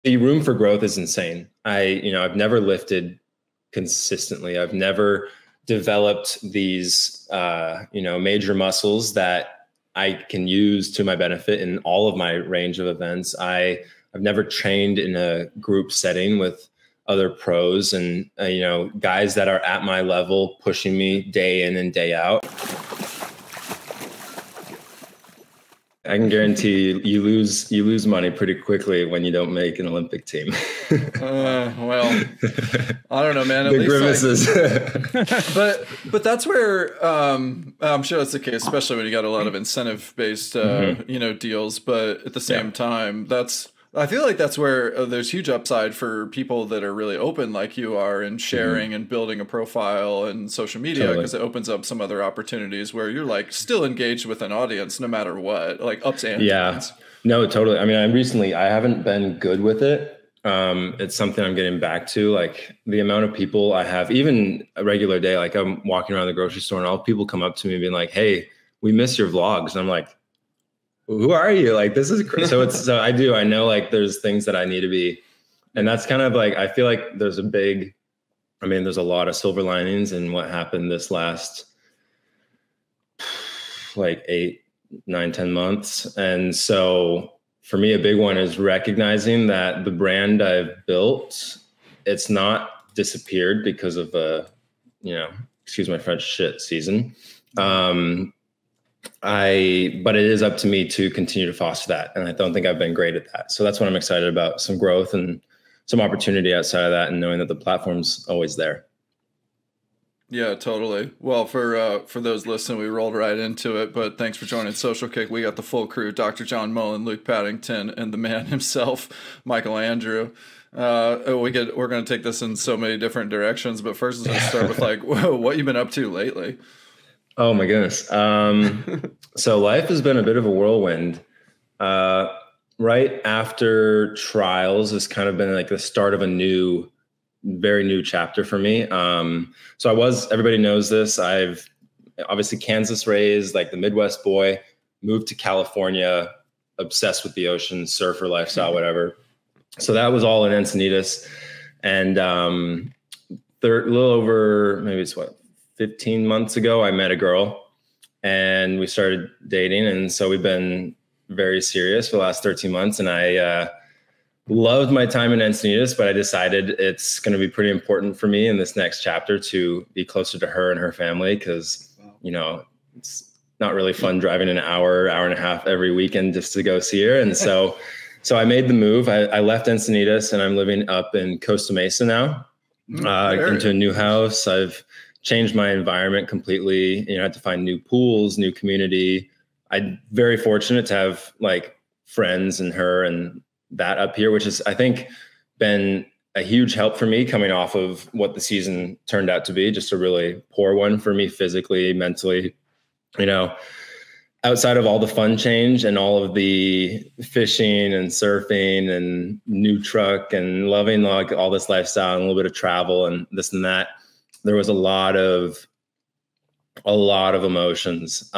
The room for growth is insane. I've never lifted consistently. I've never developed these, major muscles that I can use to my benefit in all of my range of events. I've never trained in a group setting with other pros and, guys that are at my level pushing me day in and day out. I can guarantee you lose money pretty quickly when you don't make an Olympic team. Well, I don't know, man. At the grimaces. But that's where I'm sure that's the case, especially when you got a lot of incentive based deals. But at the same time, I feel like that's where there's huge upside for people that are really open like you are and sharing and building a profile and social media, because it opens up some other opportunities where you're like still engaged with an audience no matter what, like ups and downs. No, totally. I mean, I haven't been good with it. It's something I'm getting back to, like the amount of people I have, even a regular day, like I'm walking around the grocery store and all people come up to me being like, "Hey, we miss your vlogs." And I'm like, who are you? Like, this is crazy. I know like there's things that I need to be, and that's kind of like, I feel like there's a lot of silver linings in what happened this last like 8, 9, 10 months. And so for me, a big one is recognizing that the brand I've built, it's not disappeared because of excuse my French, shit season. But it is up to me to continue to foster that. And I don't think I've been great at that. So that's what I'm excited about, some growth and some opportunity outside of that, and knowing that the platform's always there. Yeah, totally. Well, for those listening, we rolled right into it, but thanks for joining Social Kick. We got the full crew: Dr. John Mullen, Luke Paddington, and the man himself, Michael Andrew. We're going to take this in so many different directions, but first let's start with like, what you've been up to lately. Oh my goodness. So life has been a bit of a whirlwind. Right after trials has kind of been like the start of a very new chapter for me. Everybody knows this. I've obviously Kansas raised, like the Midwest boy, moved to California, obsessed with the ocean, surfer lifestyle, whatever. So that was all in Encinitas. And a little over, maybe it's 15 months ago, I met a girl and we started dating. And so we've been very serious for the last 13 months. And I loved my time in Encinitas, but I decided it's going to be pretty important for me in this next chapter to be closer to her and her family. Cause it's not really fun driving an hour and a half every weekend just to go see her. And so I made the move. I left Encinitas and I'm living up in Costa Mesa now, into a new house. I've changed my environment completely. I had to find new pools, new community. I'm very fortunate to have like friends and her and that up here, which has, I think, been a huge help for me coming off of what the season turned out to be, just a really poor one for me physically, mentally, outside of all the fun change and all of the fishing and surfing and new truck and loving like all this lifestyle and a little bit of travel and this and that. There was a lot of emotions.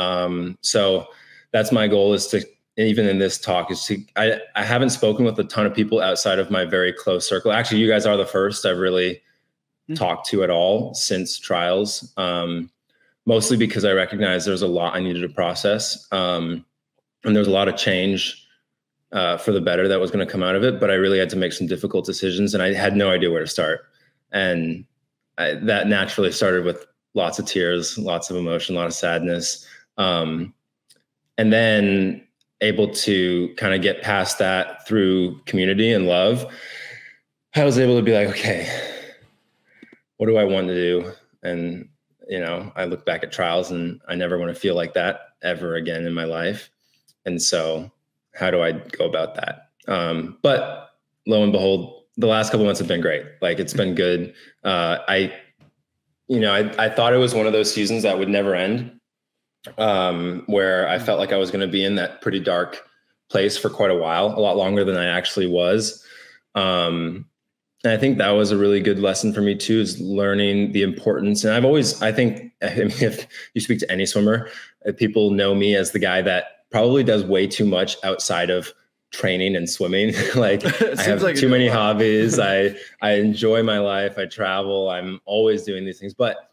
So that's my goal, is to, even in this talk, is to, I haven't spoken with a ton of people outside of my very close circle. Actually, you guys are the first I've really talked to at all since trials. Mostly because I recognized there's a lot I needed to process. And there's a lot of change for the better that was going to come out of it. But I really had to make some difficult decisions and I had no idea where to start. And that naturally started with lots of tears, lots of emotion, a lot of sadness. And then able to kind of get past that through community and love. I was able to be like, okay, what do I want to do? And, I look back at trials and I never want to feel like that ever again in my life. And so how do I go about that? But lo and behold, the last couple of months have been great. Like, it's been good. I thought it was one of those seasons that would never end, where I felt like I was going to be in that pretty dark place for quite a while, a lot longer than I actually was. And I think that was a really good lesson for me too, is learning the importance. And I think if you speak to any swimmer, people know me as the guy that probably does way too much outside of training and swimming. Like I have like too many hobbies. I enjoy my life. I travel. I'm always doing these things, but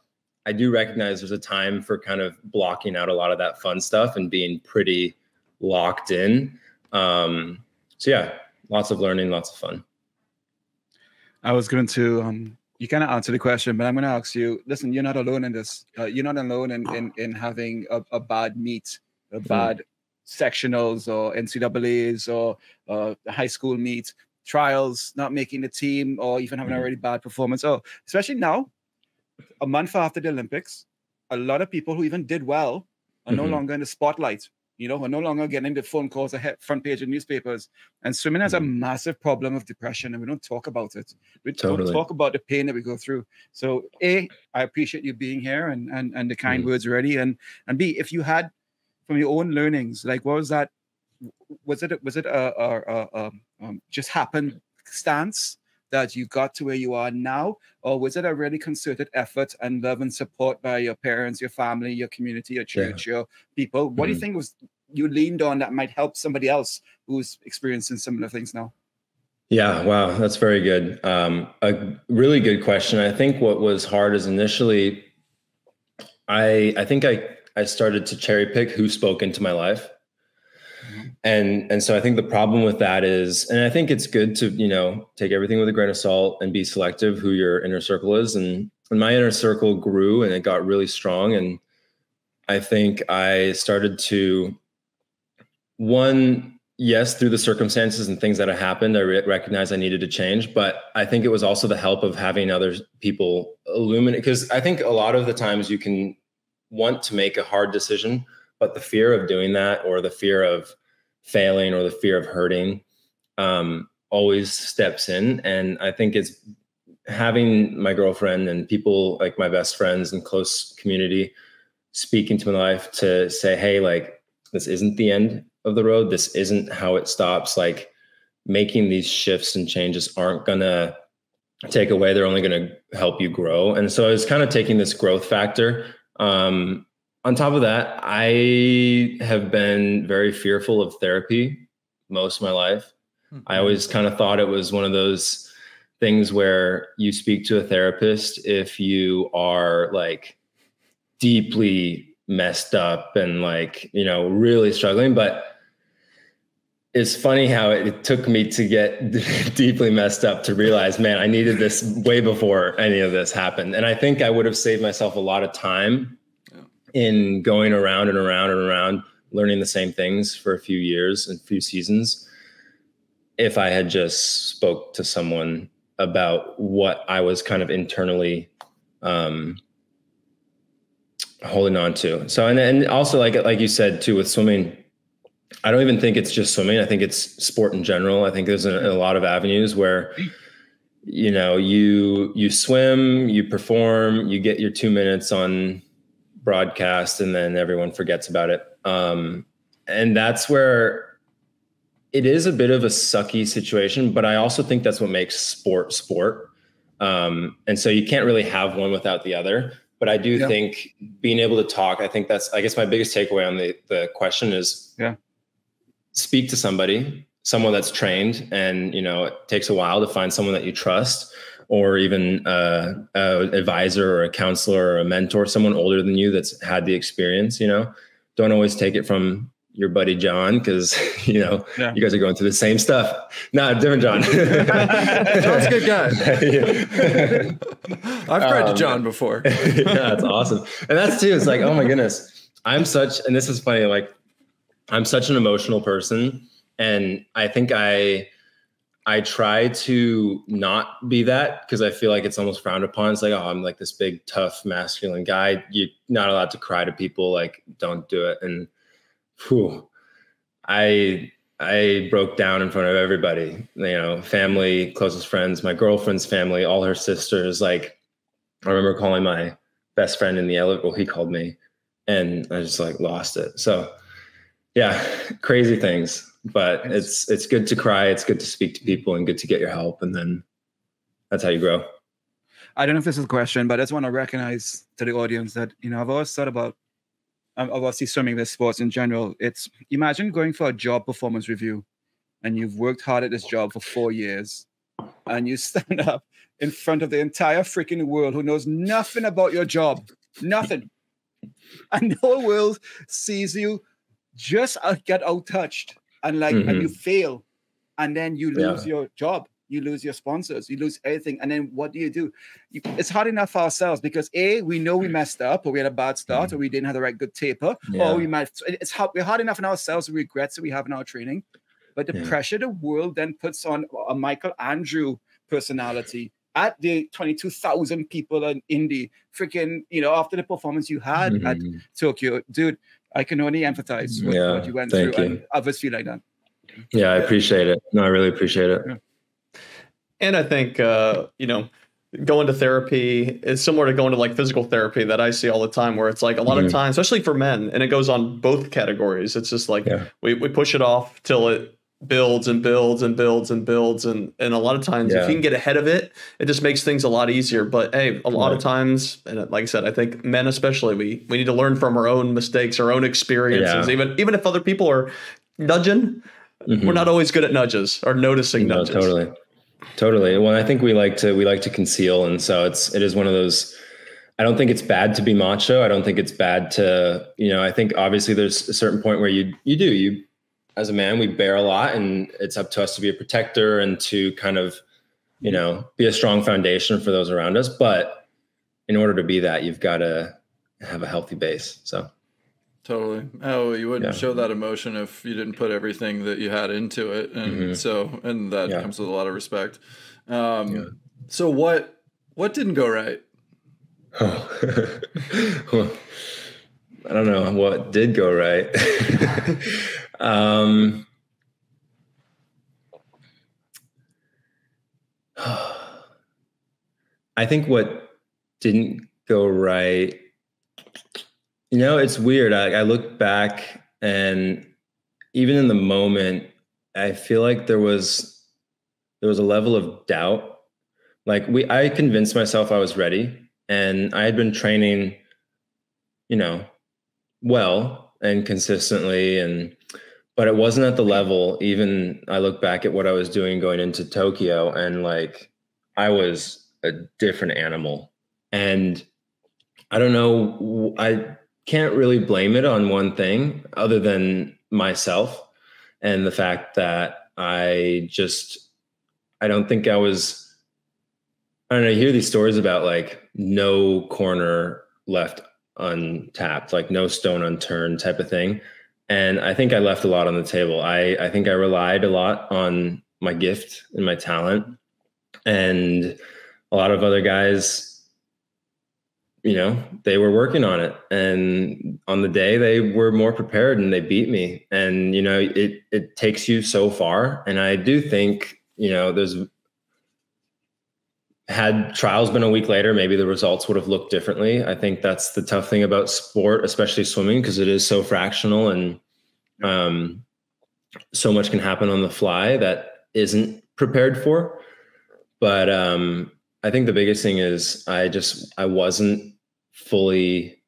I do recognize there's a time for kind of blocking out a lot of that fun stuff and being pretty locked in. So yeah, lots of learning, lots of fun. I was going to, you kind of answer the question, but I'm going to ask you, listen, you're not alone in this. You're not alone in having a bad meet, a bad sectionals or NCAAs or high school meet, trials, not making the team, or even having a really bad performance. Oh, especially now, a month after the Olympics, a lot of people who even did well are no longer in the spotlight, are no longer getting the phone calls ahead, front page of newspapers. And swimming has a massive problem of depression, and we don't talk about it. We don't talk about the pain that we go through. So A, I appreciate you being here and the kind words already. And B, if you had from your own learnings, like what was that? Was it a just happened stance that you got to where you are now, or was it a really concerted effort and love and support by your parents, your family, your community, your church, your people? What do you think was you leaned on that might help somebody else who's experiencing similar things now? Yeah, wow, that's very good. A really good question. I think what was hard is initially, I think I started to cherry pick who spoke into my life. And so I think the problem with that is, and I think it's good to, take everything with a grain of salt and be selective who your inner circle is. And my inner circle grew and it got really strong. And I think I started to, yes, through the circumstances and things that have happened, I recognized I needed to change. But I think it was also the help of having other people illuminate, because I think a lot of the times you can want to make a hard decision, but the fear of doing that, or the fear of failing, or the fear of hurting, always steps in. And I think it's having my girlfriend and people like my best friends and close community speak into my life to say, hey, like, this isn't the end of the road. This isn't how it stops. Like, making these shifts and changes aren't going to take away. They're only going to help you grow. And so I was kind of taking this growth factor. On top of that, I have been very fearful of therapy most of my life. I always kind of thought it was one of those things where you speak to a therapist if you are like deeply messed up and like, really struggling. But it's funny how it took me to get deeply messed up to realize, man, I needed this way before any of this happened. And I think I would have saved myself a lot of time in going around and around and around, learning the same things for a few years and a few seasons, if I had just spoke to someone about what I was kind of internally holding on to. So, and also like you said too, with swimming, I don't even think it's just swimming. I think it's sport in general. I think there's a lot of avenues where, you swim, you perform, you get your 2 minutes on broadcast, and then everyone forgets about it. And that's where it is a bit of a sucky situation, but I also think that's what makes sport. And so you can't really have one without the other. But I do think being able to talk, I guess my biggest takeaway on the question is speak to someone that's trained, and, it takes a while to find someone that you trust, or even an advisor or a counselor or a mentor, someone older than you that's had the experience. Don't always take it from your buddy John, because you guys are going through the same stuff. No, different John. John's a good guy. I've cried to John before. Yeah, that's awesome. And that's too, it's like, oh my goodness, and this is funny, like, I'm such an emotional person, and I think I try to not be that, because I feel like it's almost frowned upon. It's like, oh, I'm like this big, tough, masculine guy. You're not allowed to cry to people. Like, don't do it. And I broke down in front of everybody, family, closest friends, my girlfriend's family, all her sisters. Like, I remember calling my best friend in the elevator. Well, he called me, and I just like lost it. So yeah, crazy things. But it's good to cry. It's good to speak to people, and good to get your help. And then that's how you grow. I don't know if this is a question, but I just want to recognize to the audience that, I've always thought about, obviously swimming, this sports in general. It's, imagine going for a job performance review and you've worked hard at this job for 4 years, and you stand up in front of the entire freaking world who knows nothing about your job, nothing, and the whole world sees you just get out-touched, and and you fail, and then you lose your job, you lose your sponsors, you lose everything, and then what do? It's hard enough for ourselves because we know we messed up, or we had a bad start, or we didn't have the right good taper, or we might. We're hard enough in ourselves, the regrets that we have in our training, but the pressure the world then puts on a Michael Andrew personality at the 22,000 people in Indy, freaking, after the performance you had at Tokyo, dude, I can only empathize with what you went through, and others feel like that. Yeah, I appreciate it. No, I really appreciate it. Yeah. And I think, going to therapy is similar to going to like physical therapy that I see all the time, where it's like a lot of times, especially for men, and it goes on both categories. It's just like we push it off till it builds and builds and builds and builds, and a lot of times if you can get ahead of it, it just makes things a lot easier. But hey, a lot of times, and like I said, I think men especially, we need to learn from our own mistakes, our own experiences. Even if other people are nudging, we're not always good at nudges or noticing nudges. Totally. Well, I think we like to conceal, and so it is one of those. I don't think it's bad to be macho. I don't think it's bad to, I think obviously there's a certain point where you as a man, we bear a lot, and it's up to us to be a protector and to kind of, be a strong foundation for those around us. But in order to be that, you've got to have a healthy base. So. Totally. Oh, you wouldn't show that emotion if you didn't put everything that you had into it. And and that comes with a lot of respect. So what didn't go right? Well, I don't know what did go right. I think what didn't go right, it's weird. I look back, and even in the moment, I feel like there was a level of doubt. Like I convinced myself I was ready, and I had been training, well and consistently, but it wasn't at the level. Even I look back at what I was doing going into Tokyo, and like I was a different animal. And I don't know, I can't really blame it on one thing other than myself and the fact that I don't think I don't know, you hear these stories about like no corner left untapped, like no stone unturned type of thing. And I think I left a lot on the table. I think I relied a lot on my gift and my talent, and a lot of other guys, they were working on it, and on the day they were more prepared and they beat me. And, it takes you so far. And I do think, had trials been a week later, maybe the results would have looked differently. I think that's the tough thing about sport, especially swimming, because it is so fractional, and so much can happen on the fly that isn't prepared for. But I think the biggest thing is I wasn't fully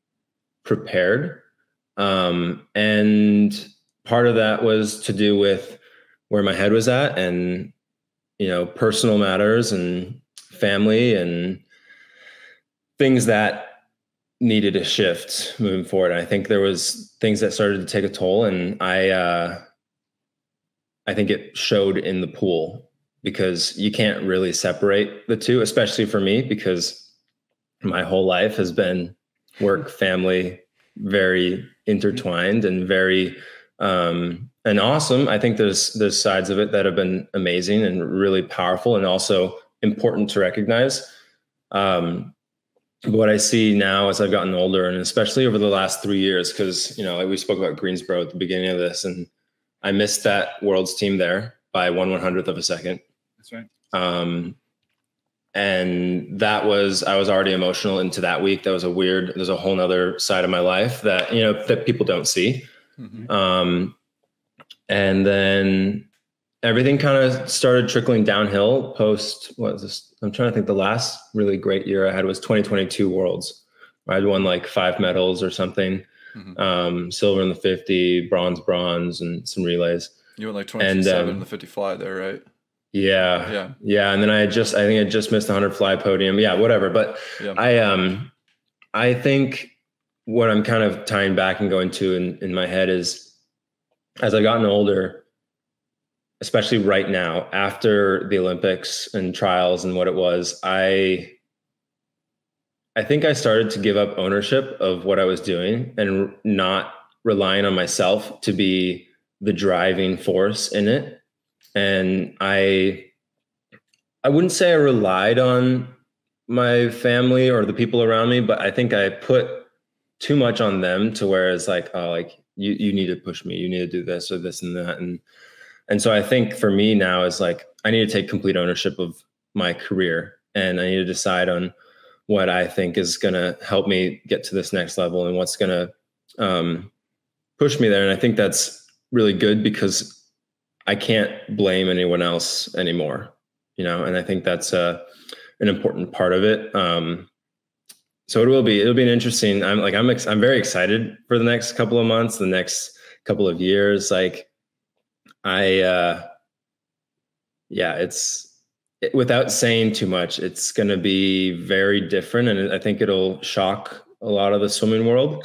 prepared. And part of that was to do with where my head was at, and, personal matters and family and things that needed a shift moving forward. And I think there was things that started to take a toll, and I think it showed in the pool, because you can't really separate the two, especially for me, because my whole life has been work, family, very intertwined and very, and awesome. I think there's sides of it that have been amazing and really powerful, and also important to recognize. What I see now as I've gotten older, and especially over the last 3 years, because, like we spoke about Greensboro at the beginning of this, and I missed that world's team there by 1/100th of a second. That's right. And I was already emotional into that week. That was there's a whole nother side of my life that, that people don't see. And then everything kind of started trickling downhill post, what was this? I'm trying to think, the last really great year I had was 2022 Worlds, where I'd won like 5 medals or something. Silver in the 50, bronze, and some relays. You went like And 22.7 in the 50 fly there, right? Yeah. And then I think I just missed the 100 fly podium. Yeah, whatever. But I think what I'm kind of tying back and going to in my head is, as I've gotten older, especially right now after the Olympics and trials and what it was, I think I started to give up ownership of what I was doing and not relying on myself to be the driving force in it. And I wouldn't say I relied on my family or the people around me, but I think I put too much on them to where it's like, oh, like you need to push me, you need to do this or this and that. And so I think for me now is like, I need to take complete ownership of my career, and I need to decide on what I think is going to help me get to this next level and what's going to push me there. And I think that's really good because I can't blame anyone else anymore, you know, and I think that's an important part of it. So it'll be an interesting, I'm very excited for the next couple of months, the next couple of years. Like without saying too much, it's going to be very different. And I think it'll shock a lot of the swimming world.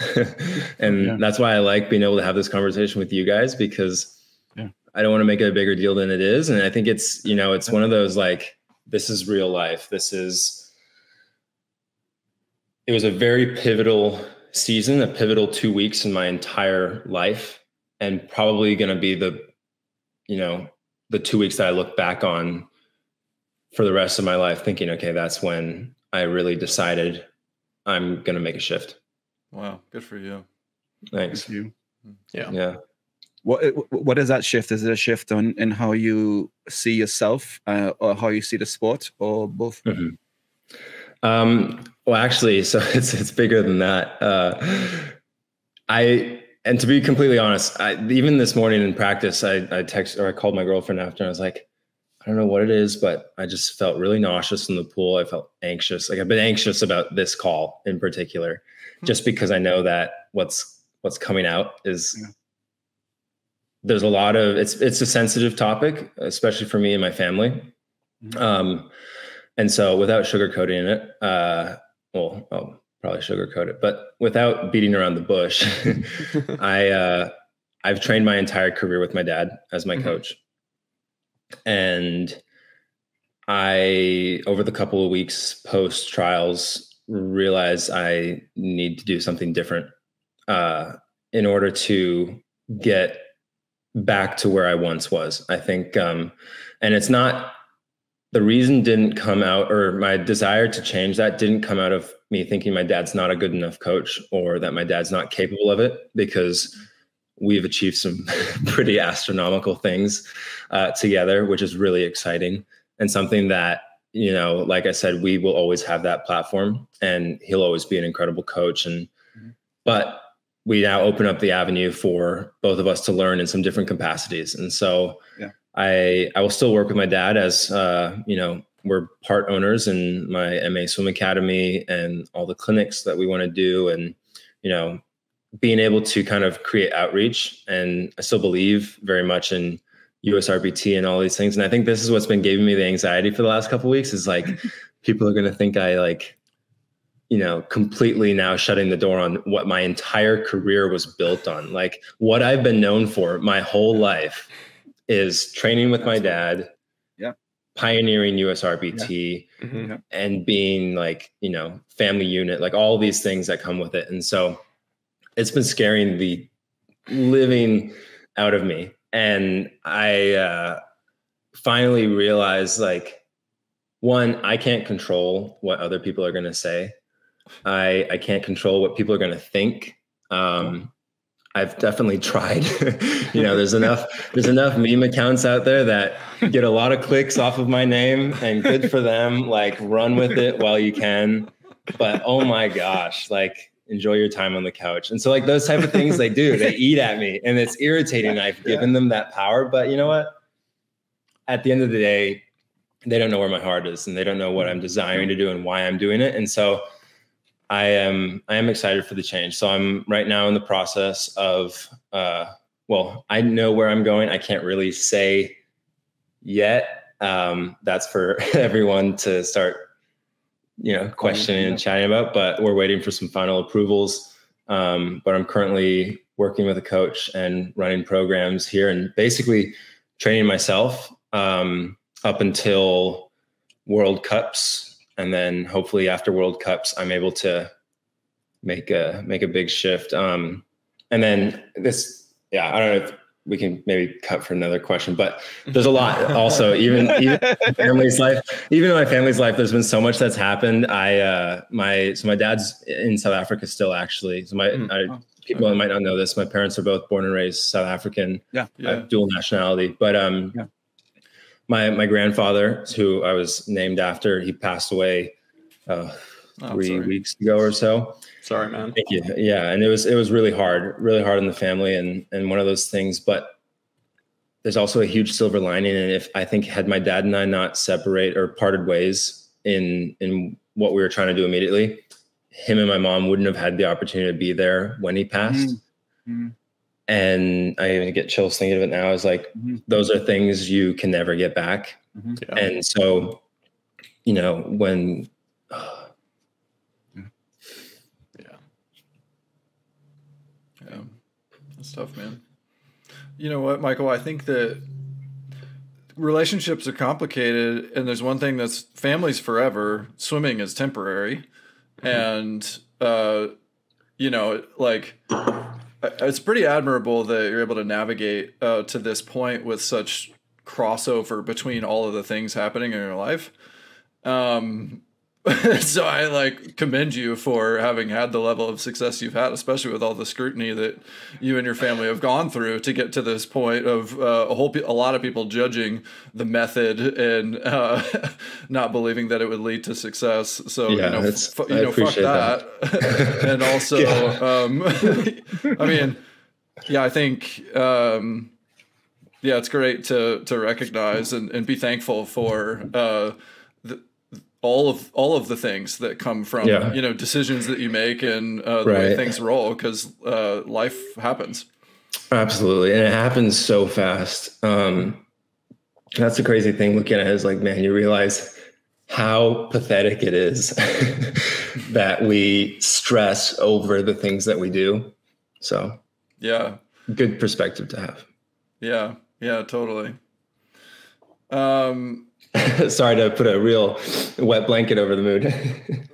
And that's why I like being able to have this conversation with you guys, because I don't want to make it a bigger deal than it is. And I think it's, you know, it's one of those, like, this is real life. It was a very pivotal season, a pivotal 2 weeks in my entire life, and probably going to be the 2 weeks that I look back on for the rest of my life thinking, okay, that's when I really decided I'm going to make a shift. Wow. Good for you. Thanks. Thank you. Yeah. What is that shift? Is it a shift in how you see yourself or how you see the sport, or both? Mm-hmm. Well, actually, so it's bigger than that. And to be completely honest, even this morning in practice, I called my girlfriend after, and I was like, I don't know what it is, but I just felt really nauseous in the pool. I felt anxious. Like, I've been anxious about this call in particular, just because I know that what's coming out is there's a lot of, it's a sensitive topic, especially for me and my family. And so without sugarcoating it, well, I'll probably sugarcoat it, but without beating around the bush, I've trained my entire career with my dad as my coach. And I, over the couple of weeks post trials, realized I need to do something different in order to get back to where I once was. I think, and it's not, the reason didn't come out, or my desire to change that didn't come out of me thinking my dad's not a good enough coach, or that my dad's not capable of it, because we've achieved some pretty astronomical things together, which is really exciting, and something that, you know, like I said, we will always have that platform, and he'll always be an incredible coach. And, but we now open up the avenue for both of us to learn in some different capacities. And so I will still work with my dad as, you know, we're part owners in my MA Swim Academy and all the clinics that we want to do. And, you know, being able to kind of create outreach. And I still believe very much in USRPT and all these things. And I think this is what's been giving me the anxiety for the last couple of weeks, is like, people are going to think I, like, you know, completely now shutting the door on what my entire career was built on. Like, what I've been known for my whole life is training with my dad, pioneering USRPT, and being, like, you know, family unit, like all these things that come with it. And so it's been scaring the living out of me. And I finally realized, like, one, I can't control what other people are going to say. I can't control what people are going to think. I've definitely tried. You know, there's enough meme accounts out there that get a lot of clicks off of my name, and good for them. Like, run with it while you can. But oh my gosh, like, enjoy your time on the couch. And so, like, those type of things they eat at me, and it's irritating. I've given them that power, but you know what? At the end of the day, they don't know where my heart is, and they don't know what I'm desiring to do and why I'm doing it. And so I am excited for the change. So I'm right now in the process of well, I know where I'm going. I can't really say yet. That's for everyone to start, questioning and chatting about, but we're waiting for some final approvals. But I'm currently working with a coach and running programs here and basically training myself up until World Cups. And then hopefully after World Cups, I'm able to make a big shift. And then this, I don't know if we can maybe cut for another question, but there's a lot also, even in my family's life, there's been so much that's happened. My dad's in South Africa still, actually. So people might not know this. My parents are both born and raised South African. I have dual nationality, but, my grandfather, who I was named after, he passed away 3 weeks ago or so. Sorry, man. Thank you. Yeah. And it was really hard in the family and one of those things, but there's also a huge silver lining. And if I think had my dad and I not separate or parted ways in what we were trying to do immediately, him and my mom wouldn't have had the opportunity to be there when he passed. Mm-hmm. And I even get chills thinking of it now. Is like, those are things you can never get back. Mm-hmm. Yeah. And so, when, that's tough, man. You know what, Michael? I think that relationships are complicated, and there's one thing that's family's forever. Swimming is temporary, and it's pretty admirable that you're able to navigate to this point with such crossover between all of the things happening in your life. So I commend you for having had the level of success you've had, especially with all the scrutiny that you and your family have gone through to get to this point of a lot of people judging the method and not believing that it would lead to success. So fuck that. And also, I think it's great to recognize and be thankful for all of the things that come from decisions that you make and the way things roll, because life happens. Absolutely. And it happens so fast. That's the crazy thing looking at it, is like, man, you realize how pathetic it is that we stress over the things that we do. So good perspective to have. Yeah, totally. Sorry to put a real wet blanket over the mood.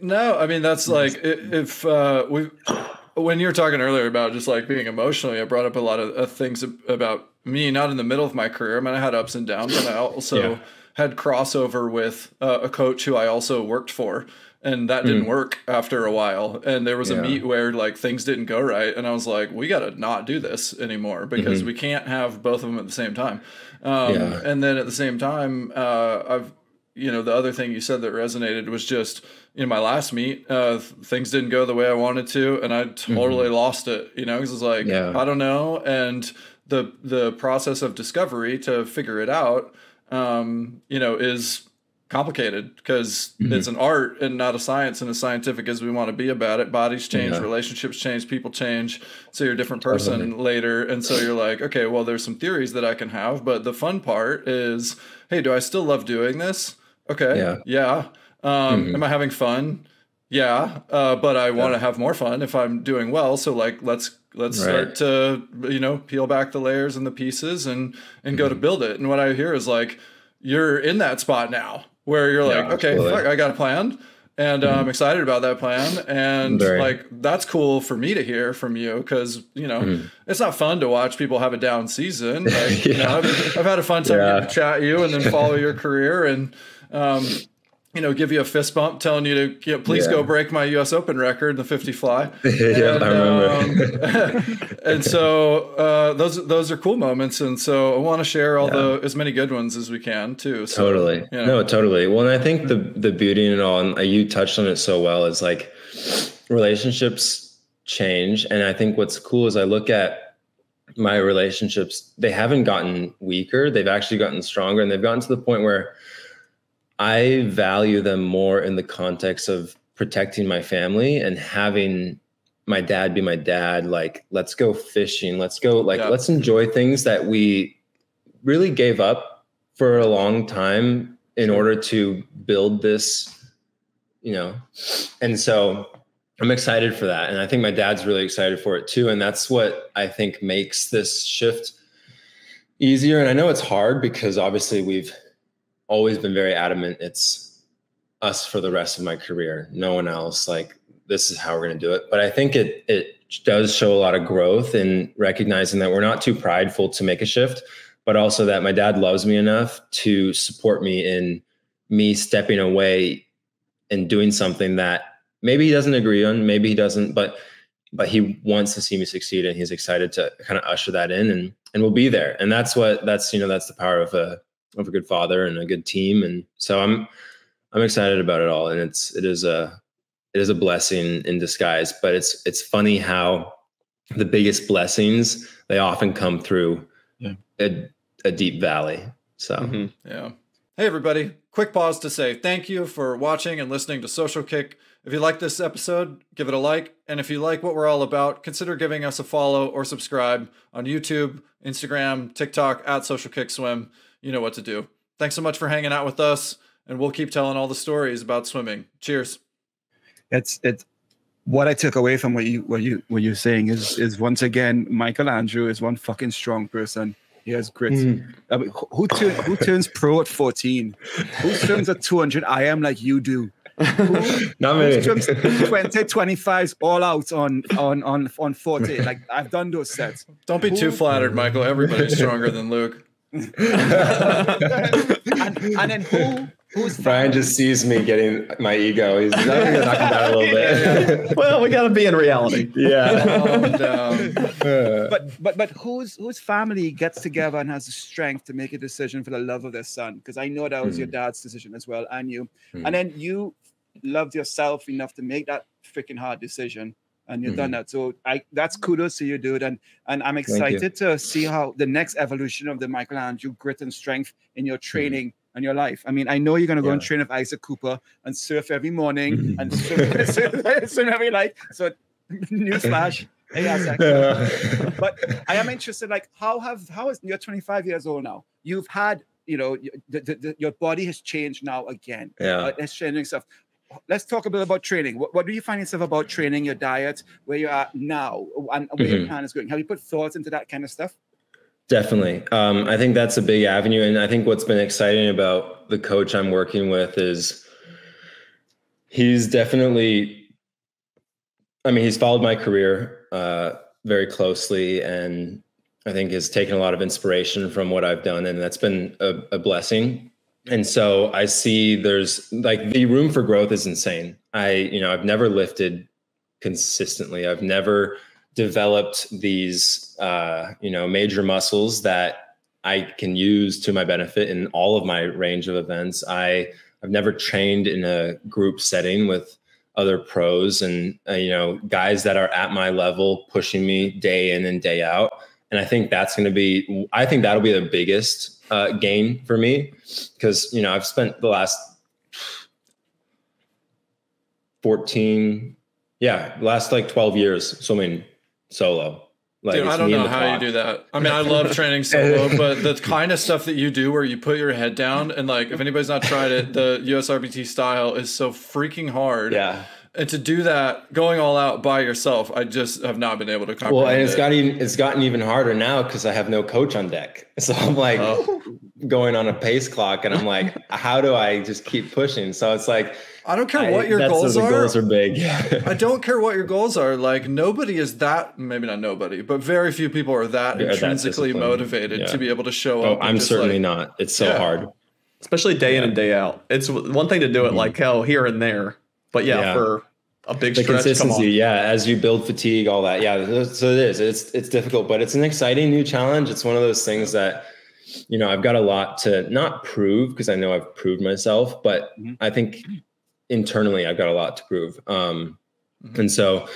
No, I mean, that's like, if when you were talking earlier about just like being emotionally, I brought up a lot of things about me, not in the middle of my career. I mean, I had ups and downs, and I also had crossover with a coach who I also worked for, and that didn't work after a while. And there was a meet where like things didn't go right, and I was like, we got to not do this anymore, because we can't have both of them at the same time. And then at the same time, the other thing you said that resonated was just in my last meet, things didn't go the way I wanted to, and I totally lost it, because it's like, I don't know. And the process of discovery to figure it out, is complicated, because it's an art and not a science, and as scientific as we want to be about it, bodies change, relationships change, people change, so you're a different person later. And so you're like, okay, well, there's some theories that I can have, but the fun part is, hey, do I still love doing this? Okay. Am I having fun? But I want to have more fun if I'm doing well. So like, let's start to, peel back the layers and the pieces and go to build it. And what I hear is like, you're in that spot now where you're like, okay, fuck, I got a plan, and I'm excited about that plan. And that's cool for me to hear from you, because, it's not fun to watch people have a down season. Like, I've had a fun time getting to chat you and then follow your career and, give you a fist bump telling you to please go break my US Open record in the 50 fly. I remember. And so those are cool moments. And so I want to share as many good ones as we can too. So, totally. No, totally. Well, and I think the beauty in it all, and you touched on it so well, is like relationships change. And I think what's cool is I look at my relationships, they haven't gotten weaker. They've actually gotten stronger, and they've gotten to the point where I value them more in the context of protecting my family and having my dad be my dad. Like, let's go fishing. Let's go, like, let's enjoy things that we really gave up for a long time in order to build this, you know? And so I'm excited for that. And I think my dad's really excited for it too. And that's what I think makes this shift easier. And I know it's hard because obviously we've always been very adamant. It's us for the rest of my career. No one else. Like, this is how we're going to do it. But I think it does show a lot of growth in recognizing that we're not too prideful to make a shift, but also that my dad loves me enough to support me in me stepping away and doing something that maybe he doesn't agree on, maybe he doesn't, but he wants to see me succeed, and he's excited to kind of usher that in, and we'll be there. And that's the power of a good father and a good team. And so I'm excited about it all. And it is a blessing in disguise, but it's funny how the biggest blessings, they often come through a deep valley. So, yeah. Hey everybody, quick pause to say thank you for watching and listening to Social Kick. If you like this episode, give it a like. And if you like what we're all about, consider giving us a follow or subscribe on YouTube, Instagram, TikTok, @SocialKickSwim. You know what to do. Thanks so much for hanging out with us, and we'll keep telling all the stories about swimming. Cheers. It's what I took away from what you're saying is once again, Michael Andrew is one fucking strong person. He has grit. I mean, who turns pro at 14? Who turns at 200? I am like you do. Not many. 20, 25s all out on 40. Like, I've done those sets. Don't be too flattered, Michael. Everybody's stronger than Luke. and then who's Brian just sees me getting my ego. He's not going to knock him down a little bit. Well, we got to be in reality. But whose family gets together and has the strength to make a decision for the love of their son? Because I know that was your dad's decision as well, and you. And then you loved yourself enough to make that freaking hard decision, and you've done that. So that's kudos to you, dude. And I'm excited to see how the next evolution of the Michael Andrew grit and strength in your training and your life. I mean, I know you're going to go and train with Isaac Cooper and surf every morning and swim every night. So newsflash. Hey, Isaac. But I am interested, like, how is you're 25 years old now? You've had, your body has changed now again. It's changing stuff. Let's talk a bit about training. What do you find yourself about training, your diet, where you are now, and where your plan is going? Have you put thoughts into that kind of stuff? Definitely. I think that's a big avenue. And I think what's been exciting about the coach I'm working with is he's definitely, he's followed my career very closely, and I think has taken a lot of inspiration from what I've done. And that's been a blessing. And so I see there's like the room for growth is insane. I've never lifted consistently. I've never developed these, major muscles that I can use to my benefit in all of my range of events. I've never trained in a group setting with other pros and, guys that are at my level pushing me day in and day out. And I think that'll be the biggest gain for me, because, I've spent the last 12 years swimming solo. Like, dude, I don't know how you do that. I mean, I love training solo, but the kind of stuff that you do where you put your head down and, like, if anybody's not tried it, the USRPT style is so freaking hard. Yeah. And to do that, going all out by yourself, I just have not been able to comprehend. Well, and it's gotten even harder now because I have no coach on deck. So I'm like going on a pace clock, and I'm like, how do I just keep pushing? So it's like, I don't care what your goals are. The goals are big. I don't care what your goals are. Like, nobody is that, maybe not nobody, but very few people are that intrinsically motivated to be able to show up. I'm certainly not. It's so hard. Especially day in and day out. It's one thing to do it like here and there. But for a big stretch, consistency, as you build fatigue, all that. So it is. It's difficult, but it's an exciting new challenge. It's one of those things that, I've got a lot to not prove, because I know I've proved myself, but I think internally I've got a lot to prove. And so,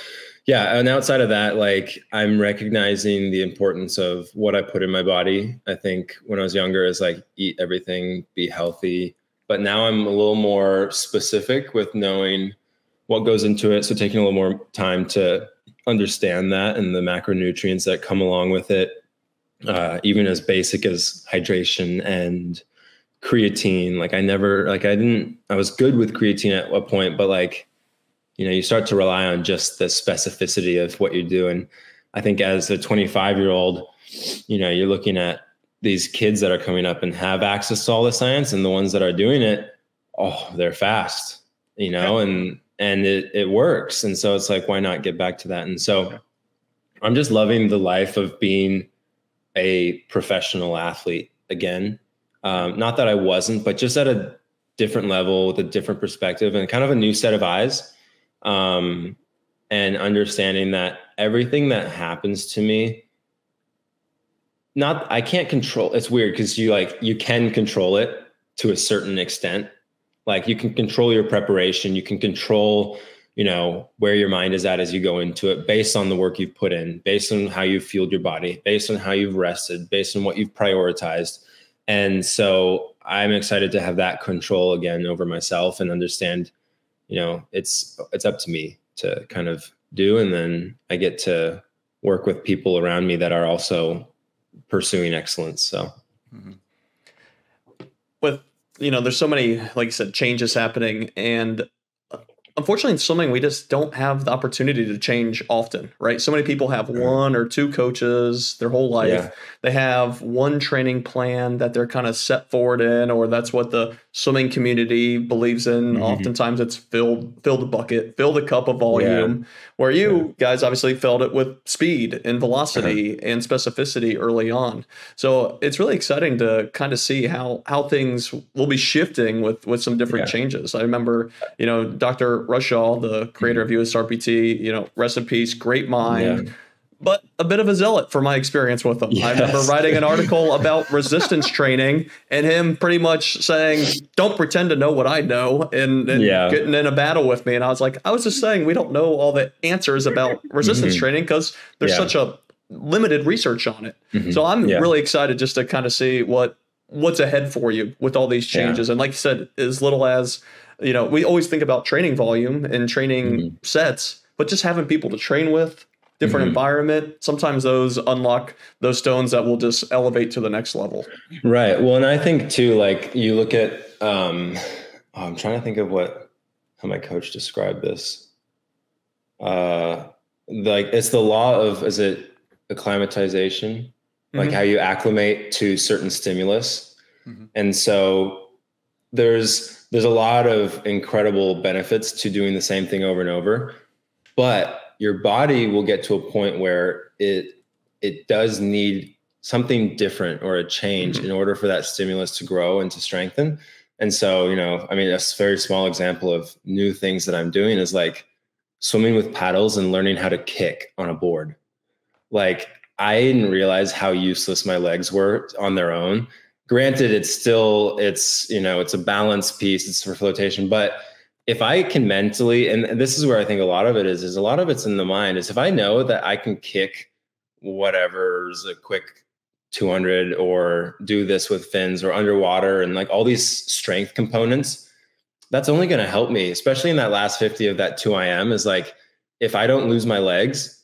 and outside of that, like, I'm recognizing the importance of what I put in my body. I think when I was younger, is like, eat everything, be healthy. But now I'm a little more specific with knowing what goes into it. So taking a little more time to understand that and the macronutrients that come along with it, even as basic as hydration and creatine. Like I was good with creatine at a point, but like, you start to rely on just the specificity of what you're doing. I think as a 25-year-old, you're looking at these kids that are coming up and have access to all the science, and the ones that are doing it, they're fast, and it works. And so it's like, why not get back to that? And so I'm just loving the life of being a professional athlete again. Not that I wasn't, but just at a different level with a different perspective and kind of a new set of eyes. And understanding that everything that happens to me, I can't control. It's weird because you can control it to a certain extent. Like you can control your preparation. You can control, where your mind is at as you go into it based on the work you've put in, based on how you've fueled your body, based on how you've rested, based on what you've prioritized. And so I'm excited to have that control again over myself and understand, it's up to me to kind of do. And then I get to work with people around me that are also pursuing excellence. So with, there's so many, like you said, changes happening, and unfortunately in swimming, we just don't have the opportunity to change often, right? So many people have one or two coaches their whole life. Yeah. They have one training plan that they're kind of set forward in, or that's what the swimming community believes in. Oftentimes it's fill the bucket, fill the cup of volume, where you guys obviously filled it with speed and velocity and specificity early on. So it's really exciting to kind of see how things will be shifting with some different changes. I remember, Dr. Rushaw, the creator of USRPT, rest in peace, great mind, but a bit of a zealot for my experience with him. I remember writing an article about resistance training and him pretty much saying, don't pretend to know what I know, and getting in a battle with me. And I was like, I was just saying, we don't know all the answers about resistance training because there's such a limited research on it. So I'm really excited just to kind of see what's ahead for you with all these changes. And like you said, as little as, we always think about training volume and training sets, but just having people to train with, different environment, sometimes those unlock those stones that will just elevate to the next level. Right. Well, and I think too, like you look at, I'm trying to think of how my coach described this. Like it's the law of, is it acclimatization? Like how you acclimate to certain stimulus. And so there's a lot of incredible benefits to doing the same thing over and over, but your body will get to a point where it does need something different or a change in order for that stimulus to grow and to strengthen. And so, a very small example of new things that I'm doing is like swimming with paddles and learning how to kick on a board. Like I didn't realize how useless my legs were on their own. Granted, it's a balance piece, it's for flotation, but if I can mentally, and this is where I think a lot of it is a lot of it's in the mind, is if I know that I can kick whatever's a quick 200 or do this with fins or underwater and like all these strength components, that's only going to help me, especially in that last 50 of that 2IM is like, if I don't lose my legs,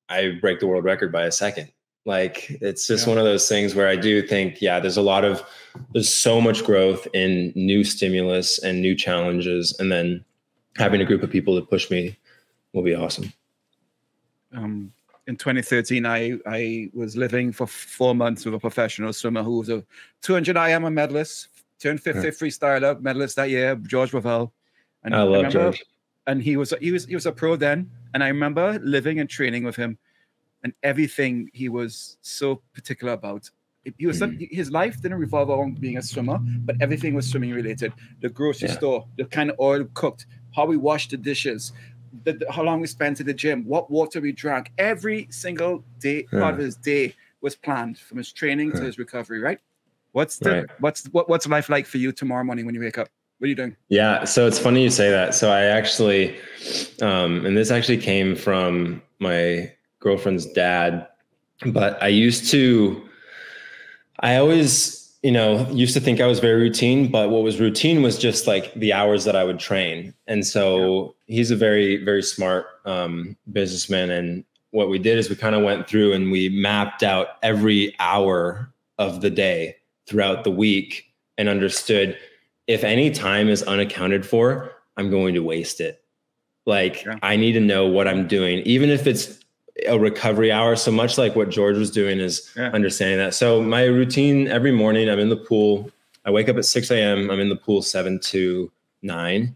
I break the world record by a second. Like, it's just one of those things where I do think, there's so much growth in new stimulus and new challenges. And then having a group of people to push me will be awesome. In 2013, I was living for 4 months with a professional swimmer who was a 200 IM medalist, turned 50th freestyler medalist that year, George Ravel. And I love George. And he was a pro then. And I remember living and training with him, and everything he was so particular about. His life didn't revolve around being a swimmer, but everything was swimming related. The grocery store, the kind of oil cooked, how we washed the dishes, how long we spent at the gym, what water we drank. Every single day, part of his day was planned, from his training to his recovery. Right? What's life like for you tomorrow morning when you wake up? What are you doing? Yeah, so it's funny you say that. So I actually, and this actually came from my girlfriend's dad, but I always used to think I was very routine, but what was routine was just like the hours that I would train. And so he's a very, very smart businessman. And what we did is we kind of went through and we mapped out every hour of the day throughout the week and understood if any time is unaccounted for, I'm going to waste it. Like I need to know what I'm doing, even if it's a recovery hour. So much like what George was doing is understanding that. So my routine every morning, I'm in the pool. I wake up at 6 a.m. I'm in the pool 7 to 9.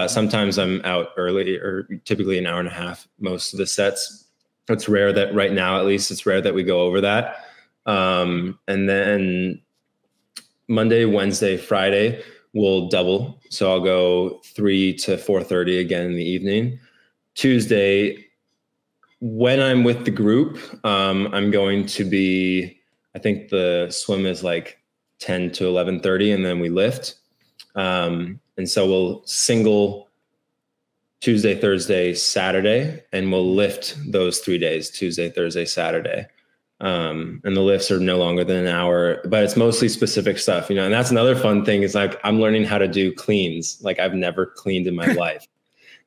Sometimes I'm out early, or typically an hour and a half, most of the sets. It's rare that right now, at least it's rare that we go over that. And then Monday, Wednesday, Friday, we'll double. So I'll go 3 to 4:30 again in the evening. Tuesday, when I'm with the group, I'm going to be, I think the swim is like 10 to 11:30, and then we lift. And so we'll single Tuesday, Thursday, Saturday, and we'll lift those 3 days, Tuesday, Thursday, Saturday. And the lifts are no longer than an hour, but it's mostly specific stuff, and that's another fun thing is like, I'm learning how to do cleans. Like I've never cleaned in my life,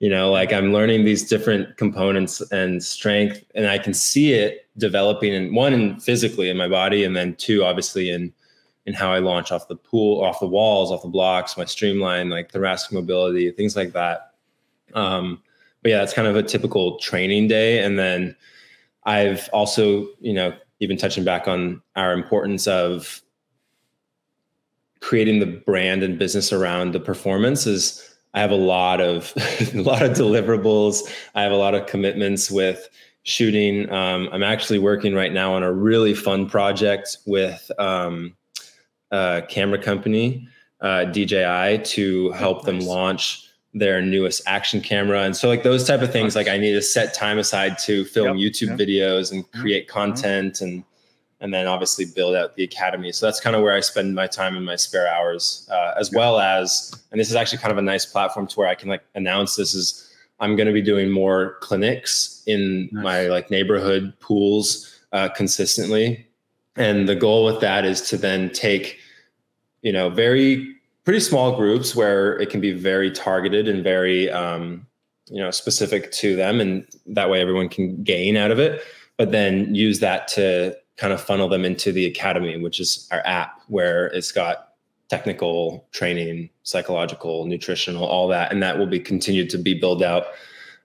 like I'm learning these different components and strength, and I can see it developing in physically in my body. And then 2, obviously in how I launch off the pool, off the walls, off the blocks, my streamline, like thoracic mobility, things like that. But yeah, that's kind of a typical training day. And then I've also, even touching back on our importance of creating the brand and business around the performance is I have a lot of deliverables. I have a lot of commitments with shooting. I'm actually working right now on a really fun project with a camera company, DJI, to help them launch their newest action camera. And so like those type of things, like I need to set time aside to film YouTube videos and create content and then obviously build out the academy. So that's kind of where I spend my time in my spare hours, as well as, and this is actually kind of a nice platform to where I can like announce this, is I'm going to be doing more clinics in my like neighborhood pools consistently. And the goal with that is to then take, pretty small groups where it can be very targeted and very, specific to them. And that way everyone can gain out of it, but then use that to kind of funnel them into the academy, which is our app, where it's got technical training, psychological, nutritional, all that. And that will be continued to be built out.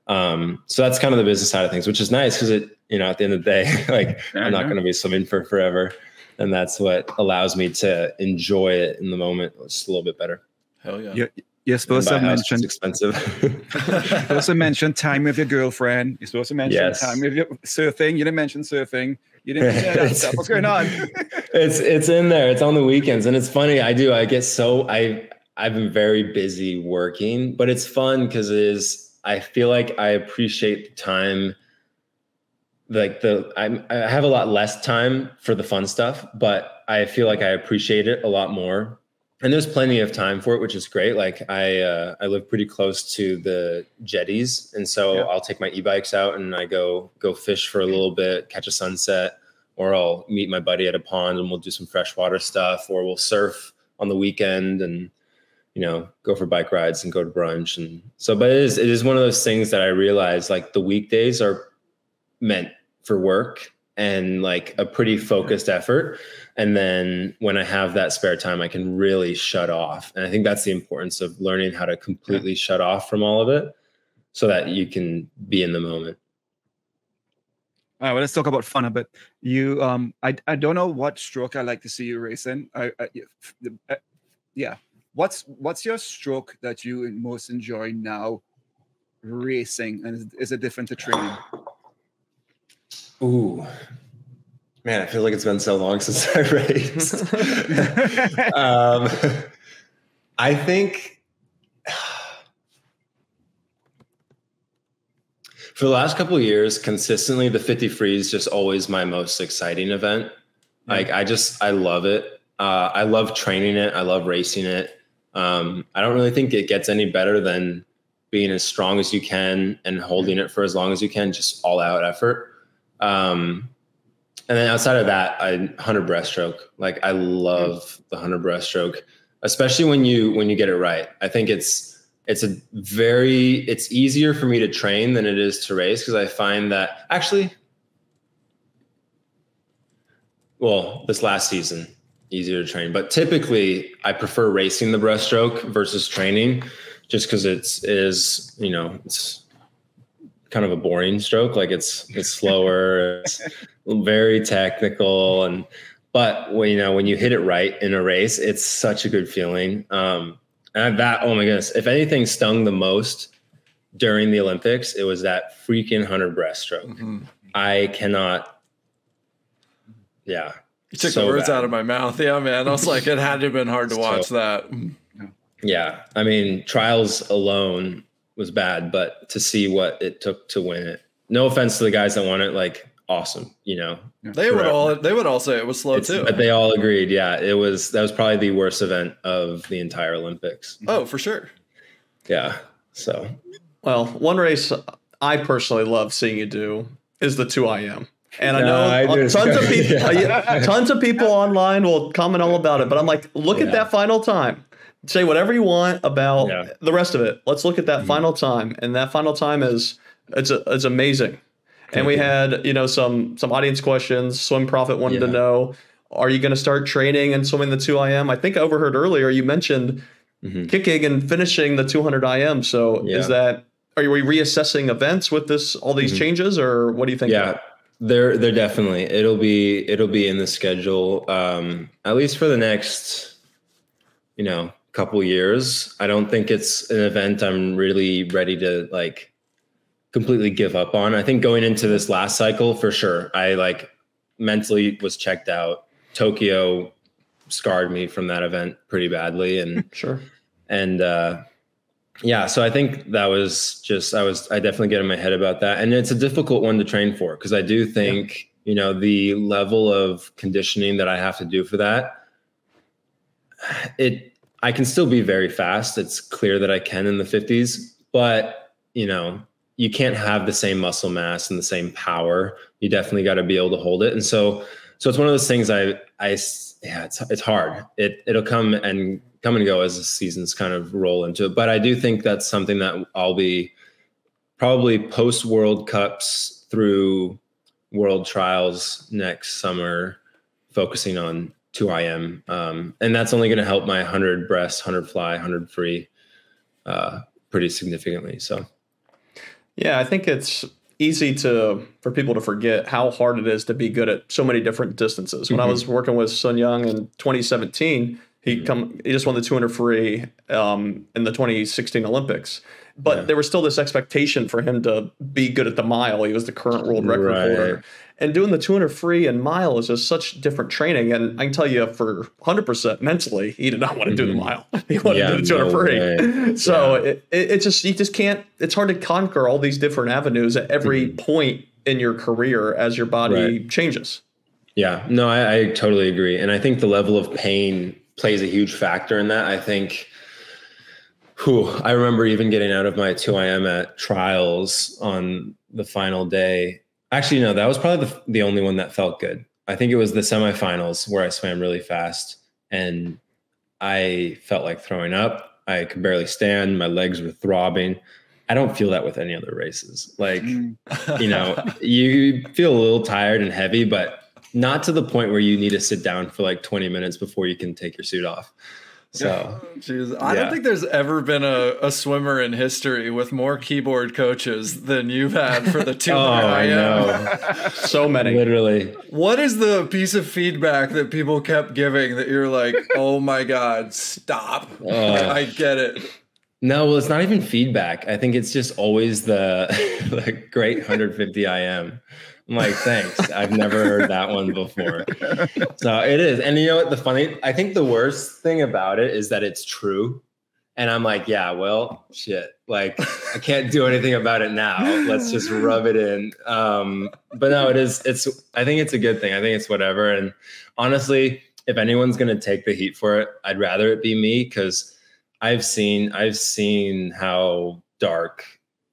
So that's kind of the business side of things, which is nice because it, at the end of the day, like I'm not going to be swimming for forever. And that's what allows me to enjoy it in the moment just a little bit better. Hell yeah. You're supposed to mention expensive. You're supposed to mention time with your girlfriend. You're supposed to mention time with your surfing. You didn't mention surfing. You didn't say that stuff. What's going on? It's in there. It's on the weekends. And it's funny. I get I've been very busy working, but it's fun because I feel like I appreciate the time. Like I have a lot less time for the fun stuff, but I feel like I appreciate it a lot more. And there's plenty of time for it, which is great. Like I live pretty close to the jetties. And so I'll take my e-bikes out and I go fish for a little bit, catch a sunset, or I'll meet my buddy at a pond and we'll do some freshwater stuff, or we'll surf on the weekend and, go for bike rides and go to brunch. And so, but it is one of those things that I realize, like the weekdays are meant for work and like a pretty focused effort. And then when I have that spare time, I can really shut off. And I think that's the importance of learning how to completely shut off from all of it so that you can be in the moment. All right, well, let's talk about fun a bit. You, I don't know what stroke I like to see you racing. What's your stroke that you most enjoy now racing, and is it different to training? Ooh, man, I feel like it's been so long since I raced. I think for the last couple of years, consistently, the 50 free is just always my most exciting event. Like I love it. I love training it. I love racing it. I don't really think it gets any better than being as strong as you can and holding it for as long as you can, just all out effort. And then outside of that, 100 breaststroke. Like I love the 100 breaststroke, especially when you get it right. I think it's easier for me to train than it is to race, because I find that actually, well, this last season, easier to train, but typically I prefer racing the breaststroke versus training, just because it's kind of a boring stroke. Like it's slower, it's very technical, but when you hit it right in a race, it's such a good feeling. And that, oh my goodness, if anything stung the most during the Olympics, it was that freaking 100 breaststroke. Mm-hmm. I cannot. Yeah. You took the words out of my mouth. Yeah, man. I was like, it had to have been hard to watch that. Yeah. I mean, trials alone was bad, but to see what it took to win it. No offense to the guys that won it, like awesome, They would all say it was slow too. But they all agreed, yeah. That was probably the worst event of the entire Olympics. Oh, for sure. Yeah. So, well, one race I personally love seeing you do is the 2IM. And I know tons of people online will comment all about it, but I'm like, look at that final time. Say whatever you want about the rest of it. Let's look at that final time, and that final time it's amazing. And we had some audience questions. Swim Prophet wanted to know, are you going to start training and swimming the 2IM? I think I overheard earlier you mentioned kicking and finishing the 200 IM. So are you reassessing events with all these changes, or what do you think? Yeah. They're definitely, it'll be in the schedule, at least for the next, couple years. I don't think it's an event I'm really ready to like completely give up on. I think going into this last cycle, for sure, I like mentally was checked out. Tokyo scarred me from that event pretty badly. And sure. And, so I think that was just, I definitely get in my head about that. And it's a difficult one to train for, because I do think, the level of conditioning that I have to do for that, I can still be very fast. It's clear that I can in the 50s, but you can't have the same muscle mass and the same power. You definitely got to be able to hold it. And so it's one of those things it's hard. It'll come and go as the seasons kind of roll into it. But I do think that's something that I'll be probably post World Cups through World Trials next summer, focusing on 2IM. And that's only going to help my 100 breast, 100 fly, 100 free pretty significantly. So, yeah, I think it's easy for people to forget how hard it is to be good at so many different distances. When I was working with Sun Young in 2017, he just won the 200 free in the 2016 Olympics. But there was still this expectation for him to be good at the mile. He was the current world record holder. And doing the 200 free and mile is just such different training. And I can tell you for 100% mentally, he did not want to do the mile. He wanted to do the 200 free. So it just, you just can't, it's hard to conquer all these different avenues at every point in your career as your body changes. Yeah, no, I totally agree. And I think the level of pain plays a huge factor in that. I think, I remember even getting out of my 2IM at trials on the final day. Actually, no, that was probably the only one that felt good. I think it was the semifinals where I swam really fast and I felt like throwing up. I could barely stand. My legs were throbbing. I don't feel that with any other races. Like, you feel a little tired and heavy, but not to the point where you need to sit down for like 20 minutes before you can take your suit off. So, I don't think there's ever been a swimmer in history with more keyboard coaches than you've had for the 200 I know. So many. Literally. What is the piece of feedback that people kept giving that you're like, oh my God, stop. I get it. No, well, it's not even feedback. I think it's just always the great 150 IM. I'm like, thanks. I've never heard that one before. So it is. And you know what? I think the worst thing about it is that it's true. And I'm like, yeah, well, shit. Like, I can't do anything about it now. Let's just rub it in. But no, I think it's a good thing. I think it's whatever. And honestly, if anyone's going to take the heat for it, I'd rather it be me, because I've seen how dark